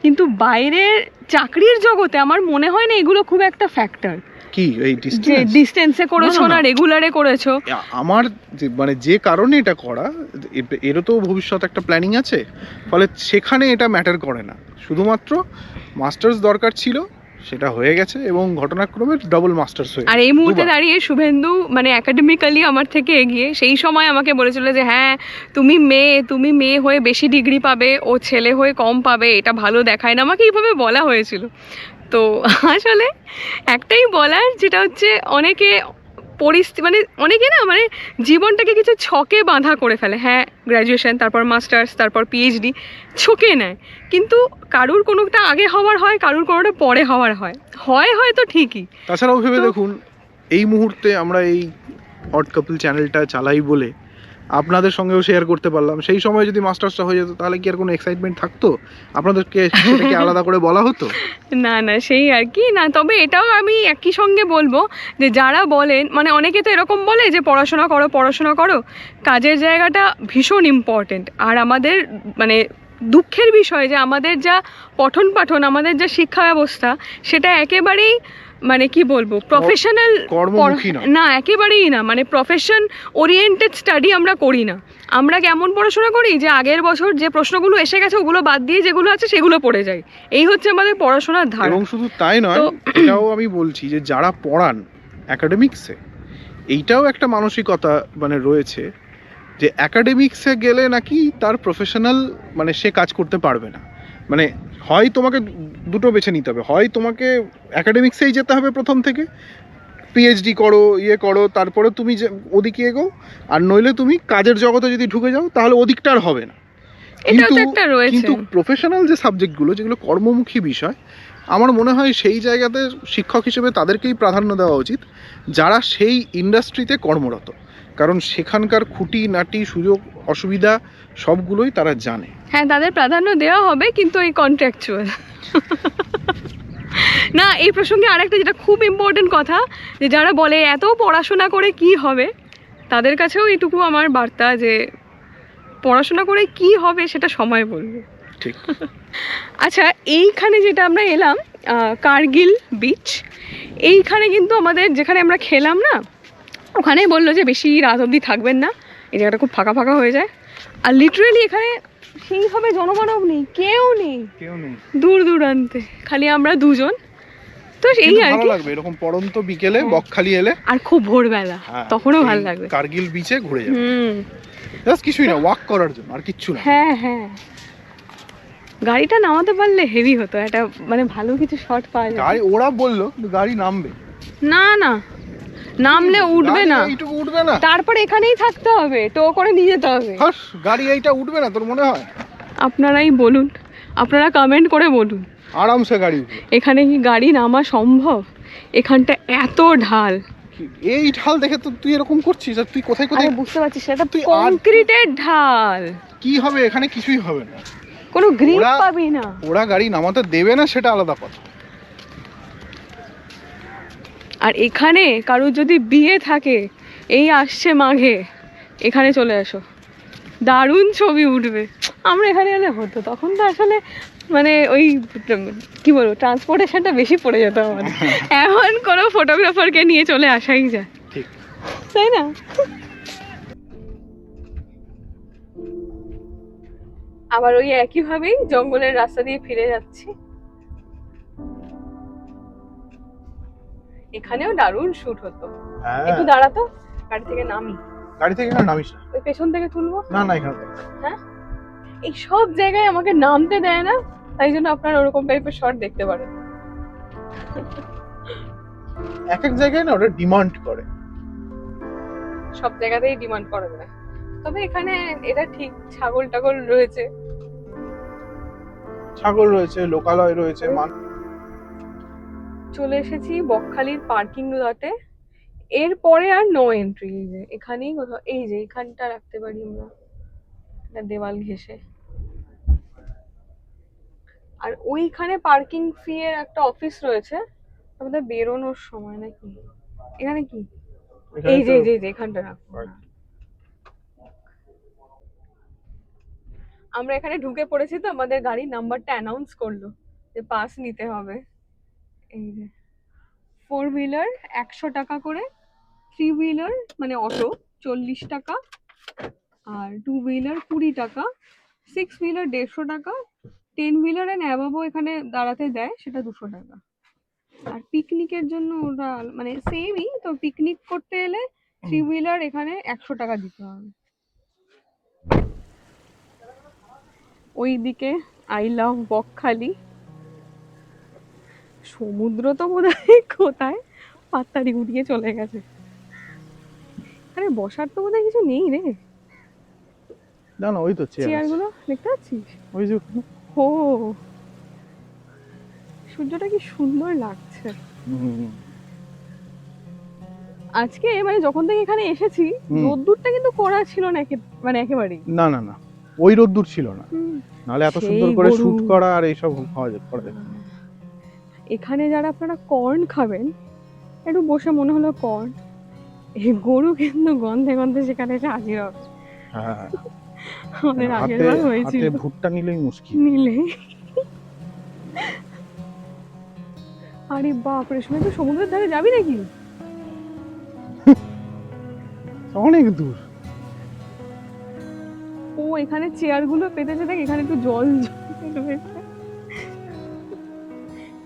Speaker 2: কিন্তু বাইরের চাকরির জগতে আমার মনে হয় না এগুলো খুব একটা ফ্যাক্টর। কি এই
Speaker 1: ডিস্টেন্সে করেছো না রেগুলারে করেছো,
Speaker 2: আমার মানে যে কারণে এটা করা, এরও তো ভবিষ্যৎ একটা প্ল্যানিং আছে, ফলে সেখানে এটা ম্যাটার করে না, শুধুমাত্র মাস্টার্স দরকার ছিল, সেটা হয়ে গেছে এবং ঘটনাক্রমে ডবল মাস্টার্স হয়ে।
Speaker 1: আর এই মুহূর্তে দাঁড়িয়ে শুভেন্দু মানে একাডেমিক্যালি আমার থেকে এগিয়ে। সেই সময় আমাকে বলেছিল যে হ্যাঁ তুমি মেয়ে হয়ে বেশি ডিগ্রি পাবে, ও ছেলে হয়ে কম পাবে, এটা ভালো দেখায় না, আমাকে এইভাবে বলা হয়েছিল। তো আসলে একটাই বলার, যেটা হচ্ছে অনেকে পরিস্থিতি মানে অনেকে না মানে জীবনটাকে কিছু ছকে বাঁধা করে ফেলে। হ্যাঁ গ্র্যাজুয়েশন, তারপর মাস্টার্স, তারপর PhD ছকে নেয়, কিন্তু কারুর কোনোটা আগে হওয়ার হয়, কারুর কোনোটা পরে হওয়ার হয় হয়তো ঠিকই।
Speaker 2: তাছাড়াও ভেবে দেখুন, এই মুহূর্তে আমরা এই হট কাপল চ্যানেলটা চালাই বলে আপনাদের সঙ্গেও শেয়ার করতে পারলাম, সেই সময় যদি মাস্টার্সটা হয়ে যেত তাহলে কি আর কোনো এক্সাইটমেন্ট থাকতো? আপনাদেরকে সেটাকে আলাদা করে বলা হতো?
Speaker 1: না সেই আর কি না। তবে এটাও আমি একই সঙ্গে বলবো যে যারা বলেন, মানে অনেকে তো এরকম বলে যে পড়াশোনা করো, কাজের জায়গাটা ভীষণ ইম্পর্টেন্ট। আর আমাদের মানে দুঃখের বিষয় যে আমাদের যা পঠন পাঠন, আমাদের যা শিক্ষা ব্যবস্থা, সেটা একেবারেই মানে কি বলবো প্রফেশনাল না, একেবারেই না, মানে প্রফেশন ওরিয়েন্টেড স্টাডি আমরা করি না। আমরা কেমন পড়াশোনা করি যে আগের বছর যে প্রশ্নগুলো এসে গেছে ওগুলো বাদ দিয়ে যেগুলো আছে সেগুলো পড়ে যায়, এই হচ্ছে আমাদের পড়াশোনার ধারা।
Speaker 2: এবং শুধু তাই নয়, এটাও আমি বলছি যে যারা পড়ান একাডেমিক্সে, এইটাও একটা মানসিকতা মানে রয়েছে যে একাডেমিক্সে গেলে নাকি তার প্রফেশনাল মানে সে কাজ করতে পারবে না, মানে হয় তোমাকে দুটো বেছে নিতে হবে, হয় তোমাকে অ্যাকাডেমিক্সেই যেতে হবে প্রথম থেকে, পিএইচডি করো, ইয়ে করো, তারপরে তুমি যে ওদিকে এগো, আর নইলে তুমি কাজের জগতে যদি ঢুকে যাও তাহলে ওদিকটা আর হবে না।
Speaker 1: এটাও তো একটা রয়েছে।
Speaker 2: কিন্তু প্রফেশনাল যে সাবজেক্টগুলো, যেগুলো কর্মমুখী বিষয়, আমার মনে হয় সেই জায়গাতে শিক্ষক হিসেবে তাদেরকেই প্রাধান্য দেওয়া উচিত যারা সেই ইন্ডাস্ট্রিতে কর্মরত, কারণ সেখানকার খুঁটিনাটি সুযোগ অসুবিধা সবগুলোই তারা জানে।
Speaker 1: হ্যাঁ, তাদের প্রাধান্য দেওয়া হবে, কিন্তু এই কন্ট্রাকচুয়াল না। এই প্রসঙ্গে আরেকটা যেটা খুব ইম্পর্টেন্ট কথা, যে যারা বলে এত পড়াশোনা করে কি হবে, তাদের কাছেও এইটুকু আমার বার্তা যে পড়াশোনা করে কি হবে সেটা সময় বলবে।
Speaker 2: ঠিক।
Speaker 1: আচ্ছা, এইখানে যেটা আমরা এলাম কার্গিল বিচ, এইখানে কিন্তু আমাদের যেখানে আমরা খেলাম না, ওখানেই বললো যে বেশি রাত অবধি থাকবেন না, এই জায়গাটা খুব ফাঁকা ফাঁকা হয়ে যায়। আর লিটারেলি এখানে সেইভাবে জনমানব নেই, কেউ নেই, দূর দূরান্তে খালি আমরা দুজন। তো এই আর
Speaker 2: ভালো
Speaker 1: কি,
Speaker 2: লাগবে এরকম পড়ন্ত বিকেলে বকখালি এলে,
Speaker 1: আর খুব ভোরবেলা, তখনও
Speaker 2: এই
Speaker 1: ভালো লাগবে।
Speaker 2: কার্গিল বিচে ঘুরে যাবে, জাস্ট কিছুই না, ওয়াক করার জন্য, আর কিচ্ছু না।
Speaker 1: হ্যাঁ হ্যাঁ, গাড়িটা নামাতে পারলে হেভি হতো, একটা মানে ভালো কিছু শট পাওয়া যায়।
Speaker 2: গাড়ি ওরা বললো গাড়ি নামবে,
Speaker 1: না না, নামলে উঠবে না,
Speaker 2: এইটুকু উঠবে না,
Speaker 1: তারপরে এখানেই থাকতে হবে, টো করে নিয়ে যেতে হবে।
Speaker 2: হাস, গাড়ি এইটা উঠবে না তোর মনে হয়?
Speaker 1: আপনারাই বলুন, আপনারা কমেন্ট করে বলুন,
Speaker 2: আরামসে গাড়ি উঠবে।
Speaker 1: এখানে কি গাড়ি নামা সম্ভব? এখানটা এত ঢাল,
Speaker 2: এই ঢাল দেখে তো তুই এরকম করছিস, আর তুই কোথায়
Speaker 1: আমি
Speaker 2: কোথায়
Speaker 1: বুঝতে পারছি সেটা
Speaker 2: তুই
Speaker 1: কংক্রিটের ঢাল,
Speaker 2: কি হবে, এখানে কিছুই হবে না,
Speaker 1: কোনো গ্রিপ
Speaker 2: ওরা-
Speaker 1: পাবি না।
Speaker 2: ওরা গাড়ি নামাতে দেবে না সেটা আলাদা কথা।
Speaker 1: আর এখানে কারোর যদি বিয়ে থাকে, এই আসছে মাঘে, এখানে চলে আসো, দারুণ ছবি উঠবে। আমরা এখানে এলে হতো, তখন তো আসলে মানে ওই কি বলবো, ট্রান্সপোর্টেশনটা বেশি পড়ে যেত আমাদের। এখন কোনো ফটোগ্রাফারকে নিয়ে চলে আসাই যায়,
Speaker 2: ঠিক।
Speaker 1: তাই না? আবার ওই একইভাবেই জঙ্গলের রাস্তা দিয়ে ফিরে যাচ্ছি। এখানেও দারুণ শুট হতো। একটু দাঁড়াতো, গাড়ি থেকে নামি,
Speaker 2: গাড়ি থেকে এখানে নামিস না।
Speaker 1: ওই পেছন থেকে তুলবো।
Speaker 2: না না, এখানে
Speaker 1: হ্যাঁ, এই সব জায়গায় আমাকে নামতে দেয় না, তাই জন্য আপনারা ওরকম টাইপের শট দেখতে পারেন।
Speaker 2: এক এক জায়গায় না ওটা ডিমান্ড করে,
Speaker 1: সব জায়গাতেই ডিমান্ড করা যায়, তবে এখানে এটা ঠিক, ছাগল টাগল রয়েছে,
Speaker 2: ছাগল রয়েছে, লোকালয় রয়েছে।
Speaker 1: চলে এসেছি বকখালির পার্কিং লটে। এরপরে আর নো এন্ট্রি, এই যে এখানেই কোথাও, এই যে এখানটা রাখতে পারি আমরা, একটা দেওয়াল ঘেঁষে। আর ওইখানে পার্কিং ফি এর একটা অফিস রয়েছে, আমাদের বেরোনোর সময় নাকি। এখানে কি, এই যে এই যে এখানটা রাখবো। আমরা এখানে ঢুকে পড়েছি, তো আমাদের গাড়ির নাম্বারটা অ্যানাউন্স করলো যে পাস নিতে হবে। এই যে 4 হুইলার 100 টাকা করে, 3 হুইলার মানে অটো 40 টাকা, আর 2 হুইলার 20 টাকা, 6 হুইলার 150 টাকা, 10 হুইলার এন্ড অ্যাবাভও এখানে দাঁড়াতে দেয়, সেটা 200 টাকা। আর পিকনিকের জন্য ওরা মানে সেমই, তো পিকনিক করতে এলে 3 হুইলার এখানে 100 টাকা দিতে হবে। ওইদিকে আই লাভ বকখালি, সমুদ্র তো বোধহয় কোথায় পাত্তারি উড়িয়ে চলে গেছে। আরে বসার তো বোধহয় কিছু নেই রে,
Speaker 2: না না, ওই তো
Speaker 1: চেয়ার গুলো দেখতে পাচ্ছিস?
Speaker 2: ওই যে
Speaker 1: ও, সূর্যটা কি সুন্দর লাগছে আজকে। মানে যখন থেকে এখানে এসেছি, রোদ্দুরটা কিন্তু কড়া ছিল না, মানে একেবারেই
Speaker 2: না না না, ওই রোদ্দুর ছিল না, নাহলে এত
Speaker 1: সেই
Speaker 2: সুন্দর করে
Speaker 1: গরু।
Speaker 2: শুট করা আর এইসব খাওয়া যেত।
Speaker 1: এখানে যারা আপনারা কর্ন খাবেন, একটু বসে মনে হলো কর্ন, এই গরু কিন্তু গন্ধে গন্ধে সেখানে এসে হাজির হবে।
Speaker 2: হ্যাঁ,
Speaker 1: আমাদের আগের বার হয়েছিল,
Speaker 2: হাতে ভুট্টা নিলেই মুশকিল।
Speaker 1: নিলে আরে বাপরে, শুনে তো সমুদ্রের ধারে যাবি নাকি?
Speaker 2: অনেক দূর।
Speaker 1: ও, এখানে চেয়ার গুলো পেতেছে, দেখ এখানে একটু জল রয়েছে,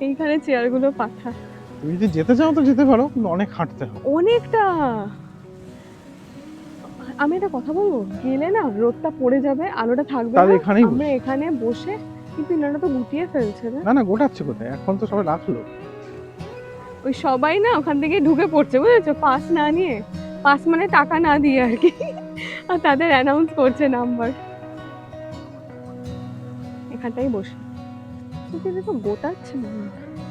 Speaker 1: এইখানে চেয়ার গুলো পাঠা।
Speaker 2: তুমি যদি যেতে চাও তো যেতে পারো, কিন্তু অনেক হাঁটতে হবে,
Speaker 1: অনেকটা। আমি একটা কথা বলবো, গেলে না রোদটা পড়ে যাবে, আলোটা থাকবে
Speaker 2: তাহলে
Speaker 1: না,
Speaker 2: এখানেই
Speaker 1: আমরা এখানে বসে কিন্তু এনারা তো গুটিয়ে ফেলছে না।
Speaker 2: না না, গোটাচ্ছে কোথায়, এখন তো সবাই রাখলো।
Speaker 1: ওই সবাই না ওখান থেকে ঢুকে পড়ছে, বুঝেছো, পাস না নিয়ে, পাস মানে টাকা না দিয়ে আর কি, আর তাদের অ্যানাউন্স করছে নাম্বার। এখানটাই বসে কিন্তু দেখো গোটাচ্ছে না।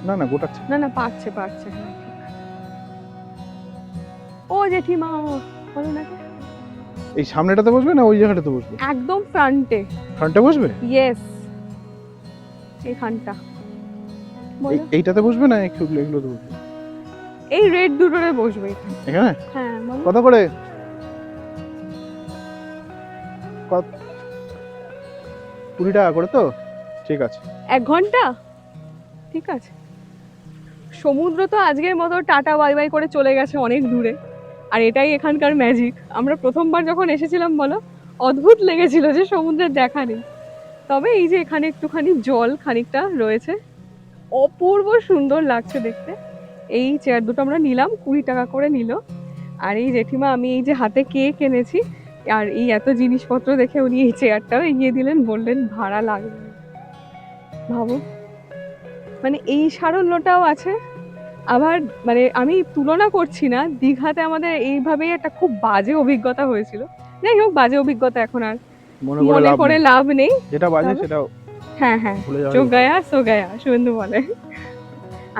Speaker 2: না না, গোটাচ্ছে।
Speaker 1: না না, পারছে পারছে, হ্যাঁ ঠিক। ও জেঠিমা বলো না,
Speaker 2: এই সামনেটাতে বসবে না ওই জায়গাটাতে বসবে?
Speaker 1: একদম ফ্রন্টে।
Speaker 2: ফ্রন্টে বসবে?
Speaker 1: ইয়েস, এইখানটা। বলো।
Speaker 2: এইটাতে বসবে না এগুলোতে বসবে?
Speaker 1: এই রেড দুটোরে বসবে এখানে।
Speaker 2: এখানে?
Speaker 1: হ্যাঁ বলো।
Speaker 2: কত করে? 20 টাকা করে তো? ঠিক আছে।
Speaker 1: 1 ঘন্টা, ঠিক আছে। সমুদ্র তো আজকের মতো টাটা বাই বাই করে চলে গেছে অনেক দূরে, আর এটাই এখানকার ম্যাজিক। আমরা প্রথমবার যখন এসেছিলাম বলো, অদ্ভুত লেগেছিল যে সমুদ্রের দেখা নেই। তবে এই যে এখানে একটুখানি জল খানিকটা রয়েছে, অপূর্ব সুন্দর লাগছে দেখতে। এই চেয়ার দুটো আমরা নিলাম, 20 টাকা করে নিল। আর এই জেঠিমা, আমি এই যে হাতে কেক এনেছি আর এই এত জিনিসপত্র দেখে উনি এই চেয়ারটাও এগিয়ে দিলেন, বললেন ভাড়া লাগবে না। ভাবো, মানে এই সারল্যটাও আছে। আবার মানে আমি তুলনা করছি না, দীঘাতে আমাদের এইভাবেই একটা খুব বাজে অভিজ্ঞতা হয়েছিল। যাই হোক, বাজে অভিজ্ঞতা এখন আর মনে করে লাভ নেই।
Speaker 2: যেটা বাজে
Speaker 1: তবে-
Speaker 2: সেটাও
Speaker 1: হ্যাঁ হ্যাঁ,
Speaker 2: ভুলে যাওয়া
Speaker 1: চো
Speaker 2: যায়।
Speaker 1: গায়া সো গায়া, শুভেন্দু বলে।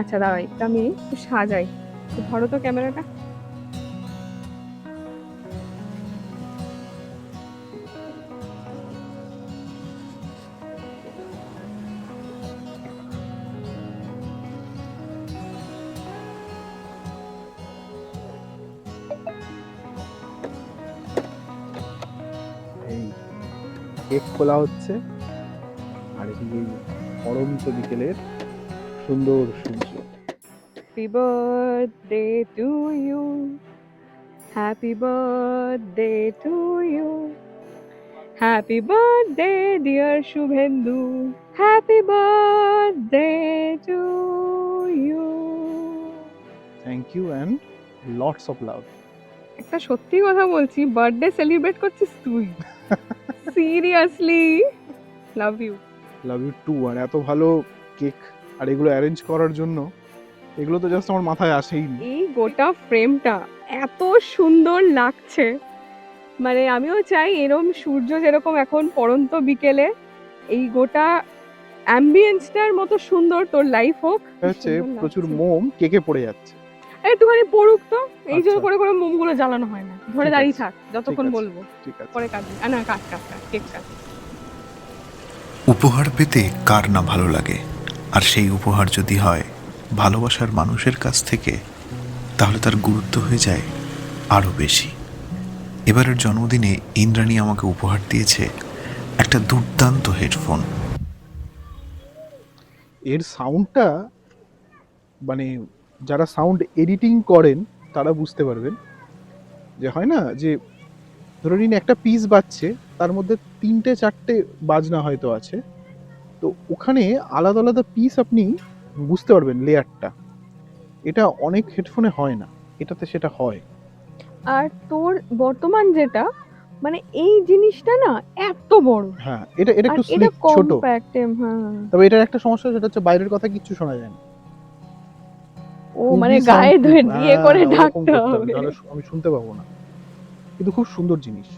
Speaker 1: আচ্ছা দাঁড়াও, এটা আমি একটু সাজাই। একটু ধরো তো ক্যামেরাটা।
Speaker 2: এই কেক খোলা হচ্ছে আর এদিকে পরন্ত বিকেলের সুন্দর সূর্য।
Speaker 1: Happy birthday to you, happy birthday to you, happy birthday dear Shubhendu, happy birthday to you.
Speaker 2: Thank you and lots of love.
Speaker 1: একটা সত্যি কথা বলছি, বার্থডে সেলিব্রেট করছিস তুই? Seriously, love you.
Speaker 2: Love you too. আর এত ভালো কেক আর এগুলো অ্যারেঞ্জ করার জন্য, এগুলো তো জাস্ট আমার মাথায় আসেইনি।
Speaker 1: এই গোটা ফ্রেমটা এত সুন্দর লাগছে, মানে আমিও চাই এরকম সূর্য যেরকম এখন পড়ন্ত বিকেলে, এই গোটা অ্যাম্বিয়েন্সটার মতো সুন্দর তোর লাইফ হোক।
Speaker 2: এটা হচ্ছে প্রচুর মোম কেকে পড়ে যাচ্ছে।
Speaker 1: একটুখানি পড়ুক তো, এই জন্য
Speaker 2: আচ্ছা।
Speaker 1: করে করে মোমগুলো জ্বালানো হয় না। ধরে
Speaker 2: ঠিক
Speaker 1: দাঁড়িয়ে
Speaker 2: আছে,
Speaker 1: থাক যতক্ষণ
Speaker 2: ঠিক আছে।
Speaker 1: বলবো,
Speaker 2: ঠিক আছে।
Speaker 1: পরে কাটবি। না কাট কাট কাট, কেক কাট।
Speaker 6: উপহার পেতে কার না ভালো লাগে, আর সেই উপহার যদি হয় ভালোবাসার মানুষের কাছ থেকে, তাহলে তার গুরুত্ব হয়ে যায় আরও বেশি। এবারের জন্মদিনে ইন্দ্রাণী আমাকে উপহার দিয়েছে একটা দুর্দান্ত হেডফোন।
Speaker 2: এর সাউন্ডটা, মানে যারা সাউন্ড এডিটিং করেন তারা বুঝতে পারবেন যে হয় না যে ধরে নিন একটা পিস বাজছে, তার মধ্যে 3-4টে বাজনা হয়তো আছে, তো ওখানে আলাদা আলাদা পিস আপনি বুঝতে পারবেন লেয়ারটা। এটা অনেক হেডফোনে হয় না, এটাতে সেটা হয়।
Speaker 1: আর তোর বর্তমান যেটা, মানে এই জিনিসটা না এত বড়,
Speaker 2: হ্যাঁ, এটা
Speaker 1: আর
Speaker 2: একটু
Speaker 1: এটা
Speaker 2: স্লিক ছোট,
Speaker 1: কম্প্যাক্ট। হ্যাঁ,
Speaker 2: তবে এটার একটা সমস্যা, সেটা হচ্ছে বাইরের কথা কিচ্ছু শোনা যায় না।
Speaker 1: ও
Speaker 2: খুবই
Speaker 1: মানে গায়ে
Speaker 2: soundproof।
Speaker 1: দিয়ে করে
Speaker 2: হ্যাঁ, ওরকম
Speaker 1: ডাকতে
Speaker 2: করতে হবে,
Speaker 1: হবে।
Speaker 2: তাহলে আমি শুনতে পাবো না। কিন্তু খুব সুন্দর জিনিস,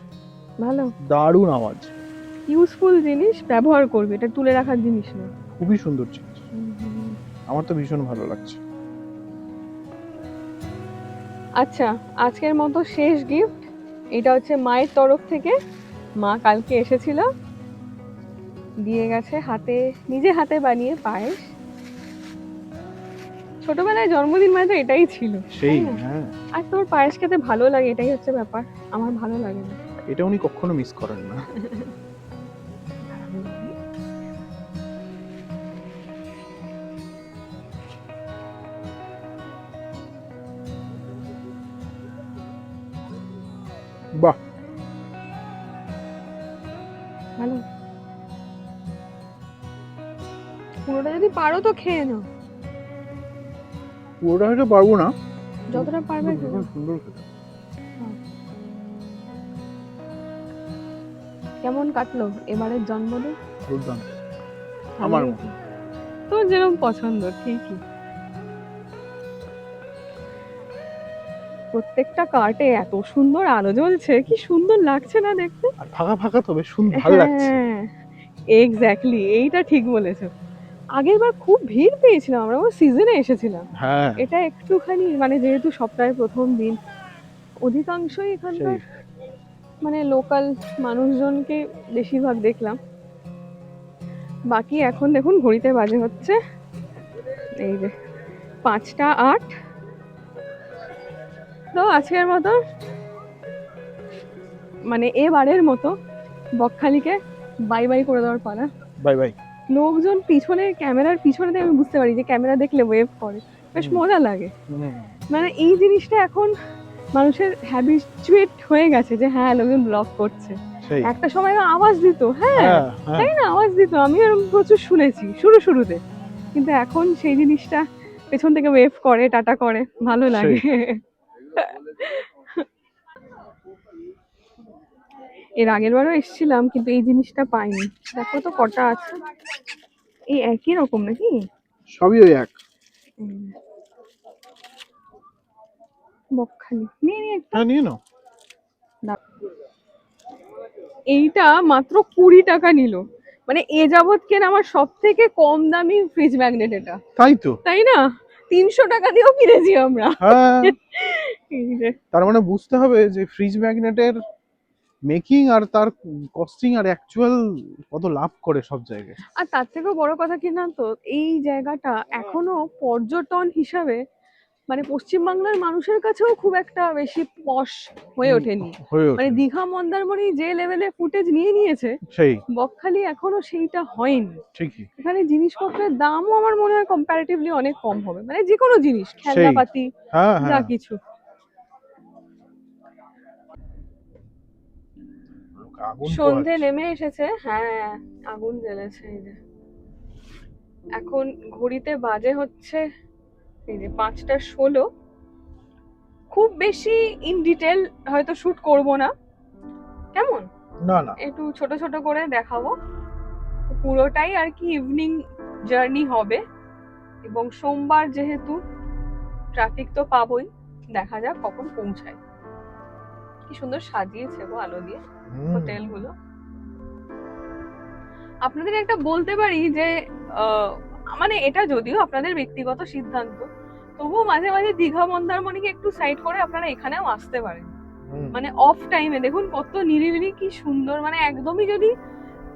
Speaker 1: ভালো,
Speaker 2: দারুণ আওয়াজ,
Speaker 1: ইউজফুল জিনিস, ব্যবহার করবি, এটা তুলে রাখার জিনিস না।
Speaker 2: খুবই সুন্দর জিনিস। আমার তো ভীষণ ভালো লাগছে।
Speaker 1: আচ্ছা, আজকের মতো শেষ গিফট, এটা হচ্ছে মায়ের তরফ থেকে। মা কালকে এসেছিল, দিয়ে গেছে হাতে, নিজে হাতে বানিয়ে পায়েস। ছোটবেলায় জন্মদিন মানে তো এটাই ছিল,
Speaker 2: সেই,
Speaker 1: তাই না?
Speaker 2: হ্যাঁ,
Speaker 1: আর তোর পায়েস খেতে ভালো লাগে, এটাই হচ্ছে ব্যাপার। আমার ভালো লাগে না।
Speaker 2: এটা উনি কখনো মিস করেন না। বাহ,
Speaker 1: ভালো। পুরোটা যদি পারো তো খেয়ে নাও,
Speaker 2: পুরোটা হয়তো পারবো না,
Speaker 1: যতটা পারবে
Speaker 2: কিন্তু
Speaker 1: খেয়ে
Speaker 2: ভীষণ
Speaker 1: নাও।
Speaker 2: সুন্দর খেতে।
Speaker 1: কেমন কাটলো এবারের জন্মদিন?
Speaker 2: দুর্দান্ত। আমার
Speaker 1: তোর যেরকম পছন্দ ঠিকই। প্রত্যেকটা কার্টে এত সুন্দর আলো জ্বলছে, কি সুন্দর লাগছে না দেখতে।
Speaker 2: আর ফাঁকা ফাঁকা তো বেশ সুন্দর ভালো লাগছে।
Speaker 1: হ্যাঁ এক্স্যাক্টলি, এইটা ঠিক বলেছো। আগের বার খুব ভিড় পেয়েছিলাম, আমরা সিজনে এসেছিলাম।
Speaker 2: হ্যাঁ
Speaker 1: এটা একটুখানি মানে যেহেতু সপ্তাহের প্রথম দিন, অধিকাংশই এখানকার
Speaker 2: সেই
Speaker 1: মানে লোকাল মানুষজনকে বেশিরভাগ দেখলাম। বাকি এখন দেখুন ঘড়িতে বাজে হচ্ছে এই যে 5টা 8। তো আজকের মতো মানে এবারের মতো বকখালিকে বাই বাই করে দেওয়ার পালা।
Speaker 2: Bye bye.
Speaker 1: লোকজন পিছনে, ক্যামেরার পিছনে দিয়ে আমি বুঝতে পারি যে ক্যামেরা দেখলে ওয়েভ করে, বেশ মজা লাগে। মানে এই জিনিসটা এখন মানুষের হ্যাবিচুয়েট হয়ে গেছে যে হ্যাঁ লোকজন ব্লগ করছে।
Speaker 2: সেই
Speaker 1: একটা সময় আওয়াজ দিত, হ্যাঁ
Speaker 2: হ্যাঁ হ্যাঁ
Speaker 1: তাই না, আওয়াজ দিত, আমি এরকম প্রচুর শুনেছি শুরুতে। কিন্তু এখন সেই জিনিসটা পেছন থেকে ওয়েভ করে, টাটা করে, ভালো লাগে। এর আগের বারও এসেছিলাম কিন্তু এই জিনিসটা পাইনি। দেখো তো কটা আছে, এই একই রকম নাকি?
Speaker 2: সবই ওই এক।
Speaker 1: বকখালি নিয়ে নিয়ে একটা।
Speaker 2: হ্যাঁ নিয়ে নাও।
Speaker 1: এইটা মাত্র 20 টাকা নিল, মানে এ যাবৎ কেনা আমার সব থেকে কম দামি ফ্রিজ ম্যাগনেট এটা,
Speaker 2: তাই তো।
Speaker 1: তাই না? 300 টাকা দিয়েও কিনেছি আমরা।
Speaker 2: হ্যাঁ
Speaker 1: এই যে
Speaker 2: তার মানে বুঝতে হবে যে ফ্রিজ ম্যাগনেটের মেকিং আর তার কস্টিং আর অ্যাকচুয়াল কত লাভ করে সব জায়গায়।
Speaker 1: আর তার থেকেও বড় কথা কি জানো তো, এই জায়গাটা এখনো পর্যটন হিসাবে মানে পশ্চিমবাংলার মানুষের কাছেও খুব একটা বেশি পশ হয়ে ওঠেনি।
Speaker 2: হয়ে
Speaker 1: মানে
Speaker 2: ওঠে
Speaker 1: দীঘা মন্দারমণি যে লেভেলে ফুটেজ নিয়ে নিয়েছে,
Speaker 2: সেই
Speaker 1: বকখালি এখনো সেইটা হয়নি।
Speaker 2: ঠিকই।
Speaker 1: এখানে জিনিসপত্রের দামও আমার মনে হয় কম্পারেটিভলি অনেক কম হবে, মানে যে কোনো জিনিস, খেলনাপাতি,
Speaker 2: হ্যাঁ
Speaker 1: যা
Speaker 2: হ্যাঁ
Speaker 1: কিছু।
Speaker 2: আগুন
Speaker 1: সন্ধে নেমে এসেছে, হ্যাঁ আগুন জ্বেলেছে। এই যে এখন ঘড়িতে বাজে হচ্ছে এই যে 5টা 16। খুব বেশি ইন ডিটেল হয়তো শুট করব না, কেমন
Speaker 2: না না
Speaker 1: একটু ছোট ছোট করে দেখাবো। তো পুরোটাই আর কি ইভিনিং জার্নি হবে, এবং সোমবার যেহেতু ট্রাফিক তো পাবোই, দেখা যাক কখন পৌঁছায়। কি সুন্দর সাজিয়েছে গো আলো দিয়ে হোটেল গুলো। আপনাদের একটা বলতে পারি যে মানে এটা যদিও আপনাদের ব্যক্তিগত সিদ্ধান্ত, তবুও মাঝে মাঝে দীঘা মন্দারমণিকে একটু সাইড করে আপনারা এখানেও আসতে পারেন। মানে অফ টাইমে দেখুন কত নিরিবিলি, কি সুন্দর। মানে একদমই যদি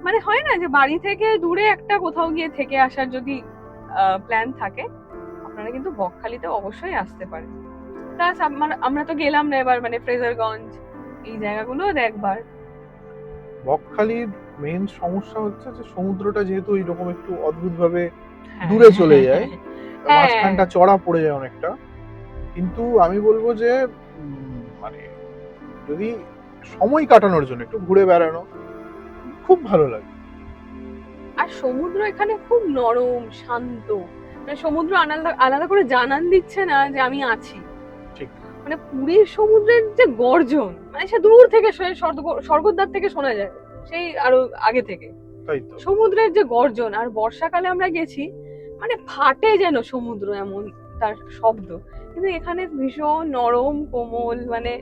Speaker 1: মানে হয় না যে বাড়ি থেকে দূরে একটা কোথাও গিয়ে থেকে আসার যদি প্ল্যান থাকে, আপনারা কিন্তু বকখালিতে অবশ্যই আসতে পারেন। প্লাস আমরা তো গেলাম না এবার, মানে ফ্রেজারগঞ্জ এই জায়গাগুলো দেখবার।
Speaker 2: বকখালির মেইন সমস্যা হচ্ছে যে সমুদ্রটা যেহেতু এইরকম একটু অদ্ভুত ভাবে
Speaker 1: হ্যাঁ,
Speaker 2: দূরে চলে যায়,
Speaker 1: হ্যাঁ।
Speaker 2: মাঝখানটা চড়া পড়ে যায় অনেকটা। কিন্তু আমি বলবো যে মানে যদি সময় কাটানোর জন্য একটু ঘুরে বেড়ানো খুব ভালো লাগে।
Speaker 1: আর সমুদ্র এখানে খুব নরম শান্ত, মানে সমুদ্র আলাদা আলাদা করে জানান দিচ্ছে না যে আমি আছি।
Speaker 2: ঠিক।
Speaker 1: মানে পুরীর সমুদ্রের যে গর্জন, মানে সে দূর থেকে স্বর্গদ্বার থেকে শোনা যায়, সেই আরো আগে থেকে
Speaker 2: তাই তো।
Speaker 1: সমুদ্রের যে গর্জন। আর বর্ষাকালে আমরা গেছি, মানে ফাটে যেন সমুদ্র, এমন তার শব্দ। কিন্তু এখানে ভীষণ নরম কোমল, মানে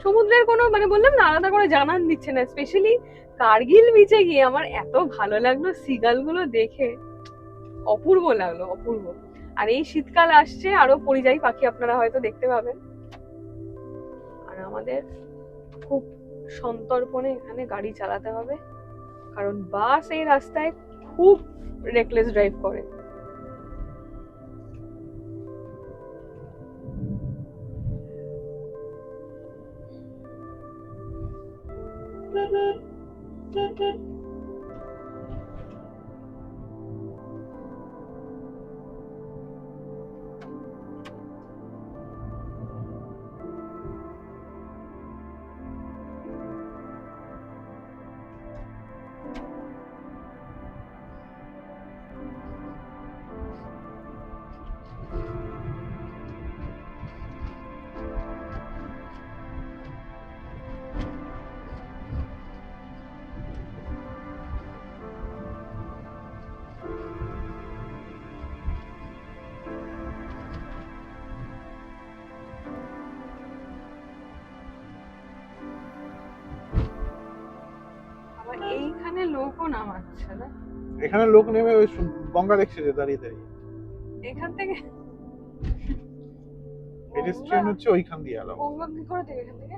Speaker 1: সমুদ্রের কোনো মানে বললাম না আলাদা করে জানান দিচ্ছে না। স্পেশালি কার্গিল বিচে গিয়ে আমার এত ভালো লাগলো সিগাল গুলো দেখে, অপূর্ব লাগলো, অপূর্ব। আর এই শীতকাল আসছে, আরো পরিযায়ী পাখি আপনারা হয়তো দেখতে পাবেন। আর আমাদের খুব সন্তর্পণে এখানে গাড়ি চালাতে হবে, কারণ বাস এই রাস্তায় খুব রেকলেস ড্রাইভ করে। লোকও নামাচ্ছে না
Speaker 2: এখানে লোক নেমে ওই গঙ্গা দেখছে যে দাঁড়িয়ে দাঁড়িয়ে।
Speaker 1: এখান থেকে।
Speaker 2: পেডেস্ট্রিয়ান হচ্ছে ওইখান দিয়ে এলাম,
Speaker 1: গঙ্গা কি করে থেকে এখান থেকে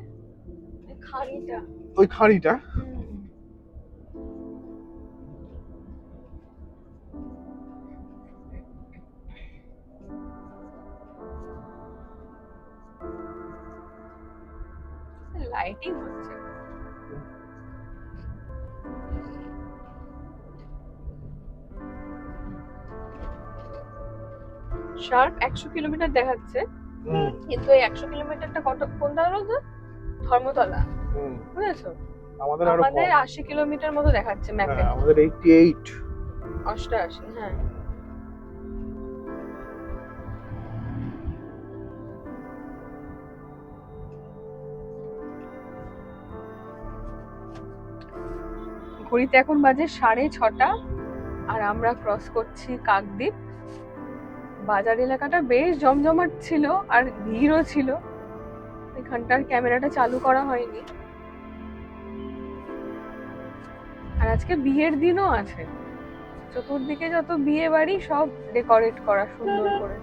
Speaker 1: এই খাড়িটা।
Speaker 2: ওই খাড়িটা।
Speaker 1: লাইটিং হচ্ছে। শার্প 100 কিলোমিটার দেখাচ্ছে, কিন্তু এই 100 কিলোমিটারটা কোন হলো তো? ধর্মতলা, বুঝেছো?
Speaker 2: আমাদের আরো
Speaker 1: আমাদের
Speaker 2: কম।
Speaker 1: 80 কিলোমিটার মতো দেখাচ্ছে ম্যাপে।
Speaker 2: হ্যাঁ, আমাদের 88।
Speaker 1: 88, হ্যাঁ। ঘড়িতে এখন বাজে 6:30 আর আমরা ক্রস করছি কাকদ্বীপ। বাজার এলাকাটা বেশ জমজমাট ছিল আর ভিড়ও ছিল। এখানটার ক্যামেরাটা চালু করা হয়নি। আর আজকে বিয়ের দিনও আছে, চতুর্দিকে যত বিয়ে বাড়ি সব ডেকোরেট করা সুন্দর করে।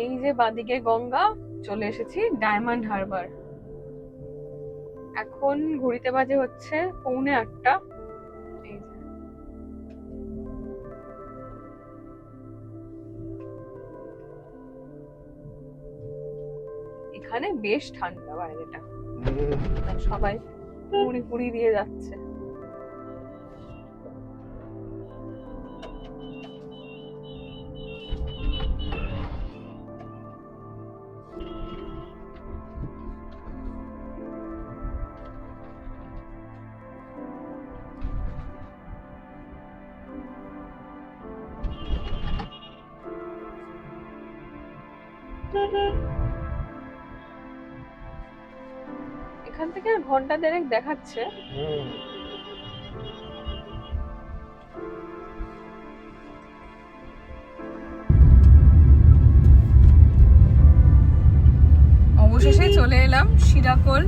Speaker 1: এই যে বাদিকে গঙ্গা, চলে এসেছি ডায়মন্ড হারবার। এখন ঘড়িতে বাজে হচ্ছে 7:45। এই যে এখানে বেশ ঠান্ডা বাইরেটা, আর সবাই পুরি পুরি দিয়ে যাচ্ছে। এখান থেকে আর ঘন্টা দেড়েক দেখাচ্ছে। অবশেষে চলে এলাম শিরাকোল।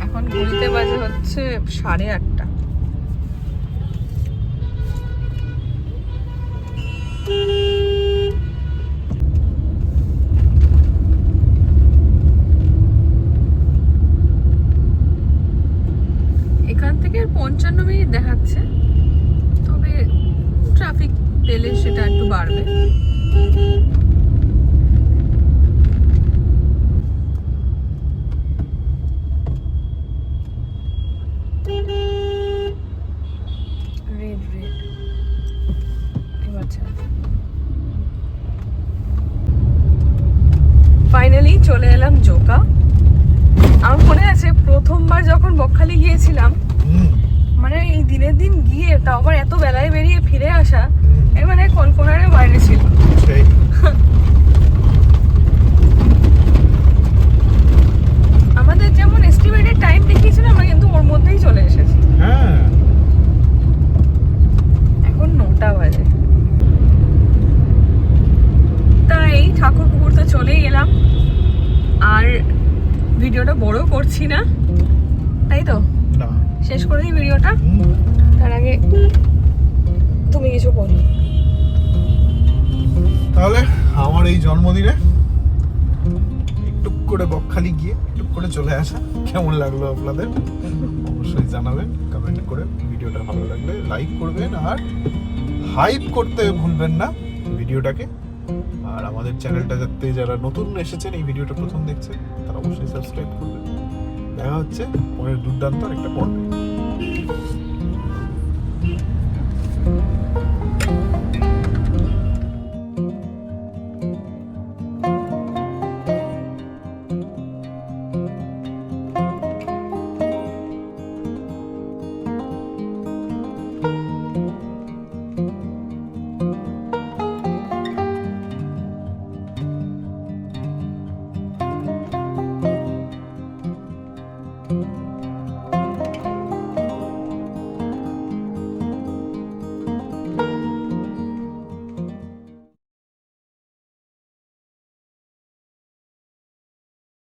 Speaker 1: এখন ঘড়িতে বাজে হচ্ছে 8:30। এখান থেকে 55 মিনিট দেখাচ্ছে, তবে ট্রাফিক পেলে সেটা একটু বাড়বে। রেড রেড ফাইনালি চলে এলাম জোকা। আমার মনে আছে প্রথমবার যখন বকখালি গিয়েছিলাম, মানে এই দিনের দিন গিয়ে তাও আবার এত বেলায় বেরিয়ে ফিরে আসা, এই মানে কল্পনার বাইরে ছিল। আমাদের যেমন এস্টিমেটেড টাইম দেখিয়েছিল, আমরা কিন্তু ওর মধ্যেই চলে এসেছি। এখন 9টা বাজে। তাই ঠাকুরপুকুর তো চলেই এলাম, আর ভিডিওটা বড় করছি না, তাই তো শেষ করে দিই ভিডিওটা। তার আগে তুমি কিছু বলো।
Speaker 2: তাহলে আমার এই জন্মদিনে একটু করে বকখালি গিয়ে একটু করে চলে আসা কেমন লাগলো আপনাদের অবশ্যই জানাবেন কমেন্ট করে। ভিডিওটা ভালো লাগলে লাইক করবেন আর হাইপ করতে ভুলবেন না ভিডিওটাকে। আর আমাদের চ্যানেলটা যারা নতুন এসেছেন, এই ভিডিওটা প্রথম দেখছেন, তারা অবশ্যই সাবস্ক্রাইব করবেন। দেখা হচ্ছে পরের দুর্দান্ত একটা পর্বে।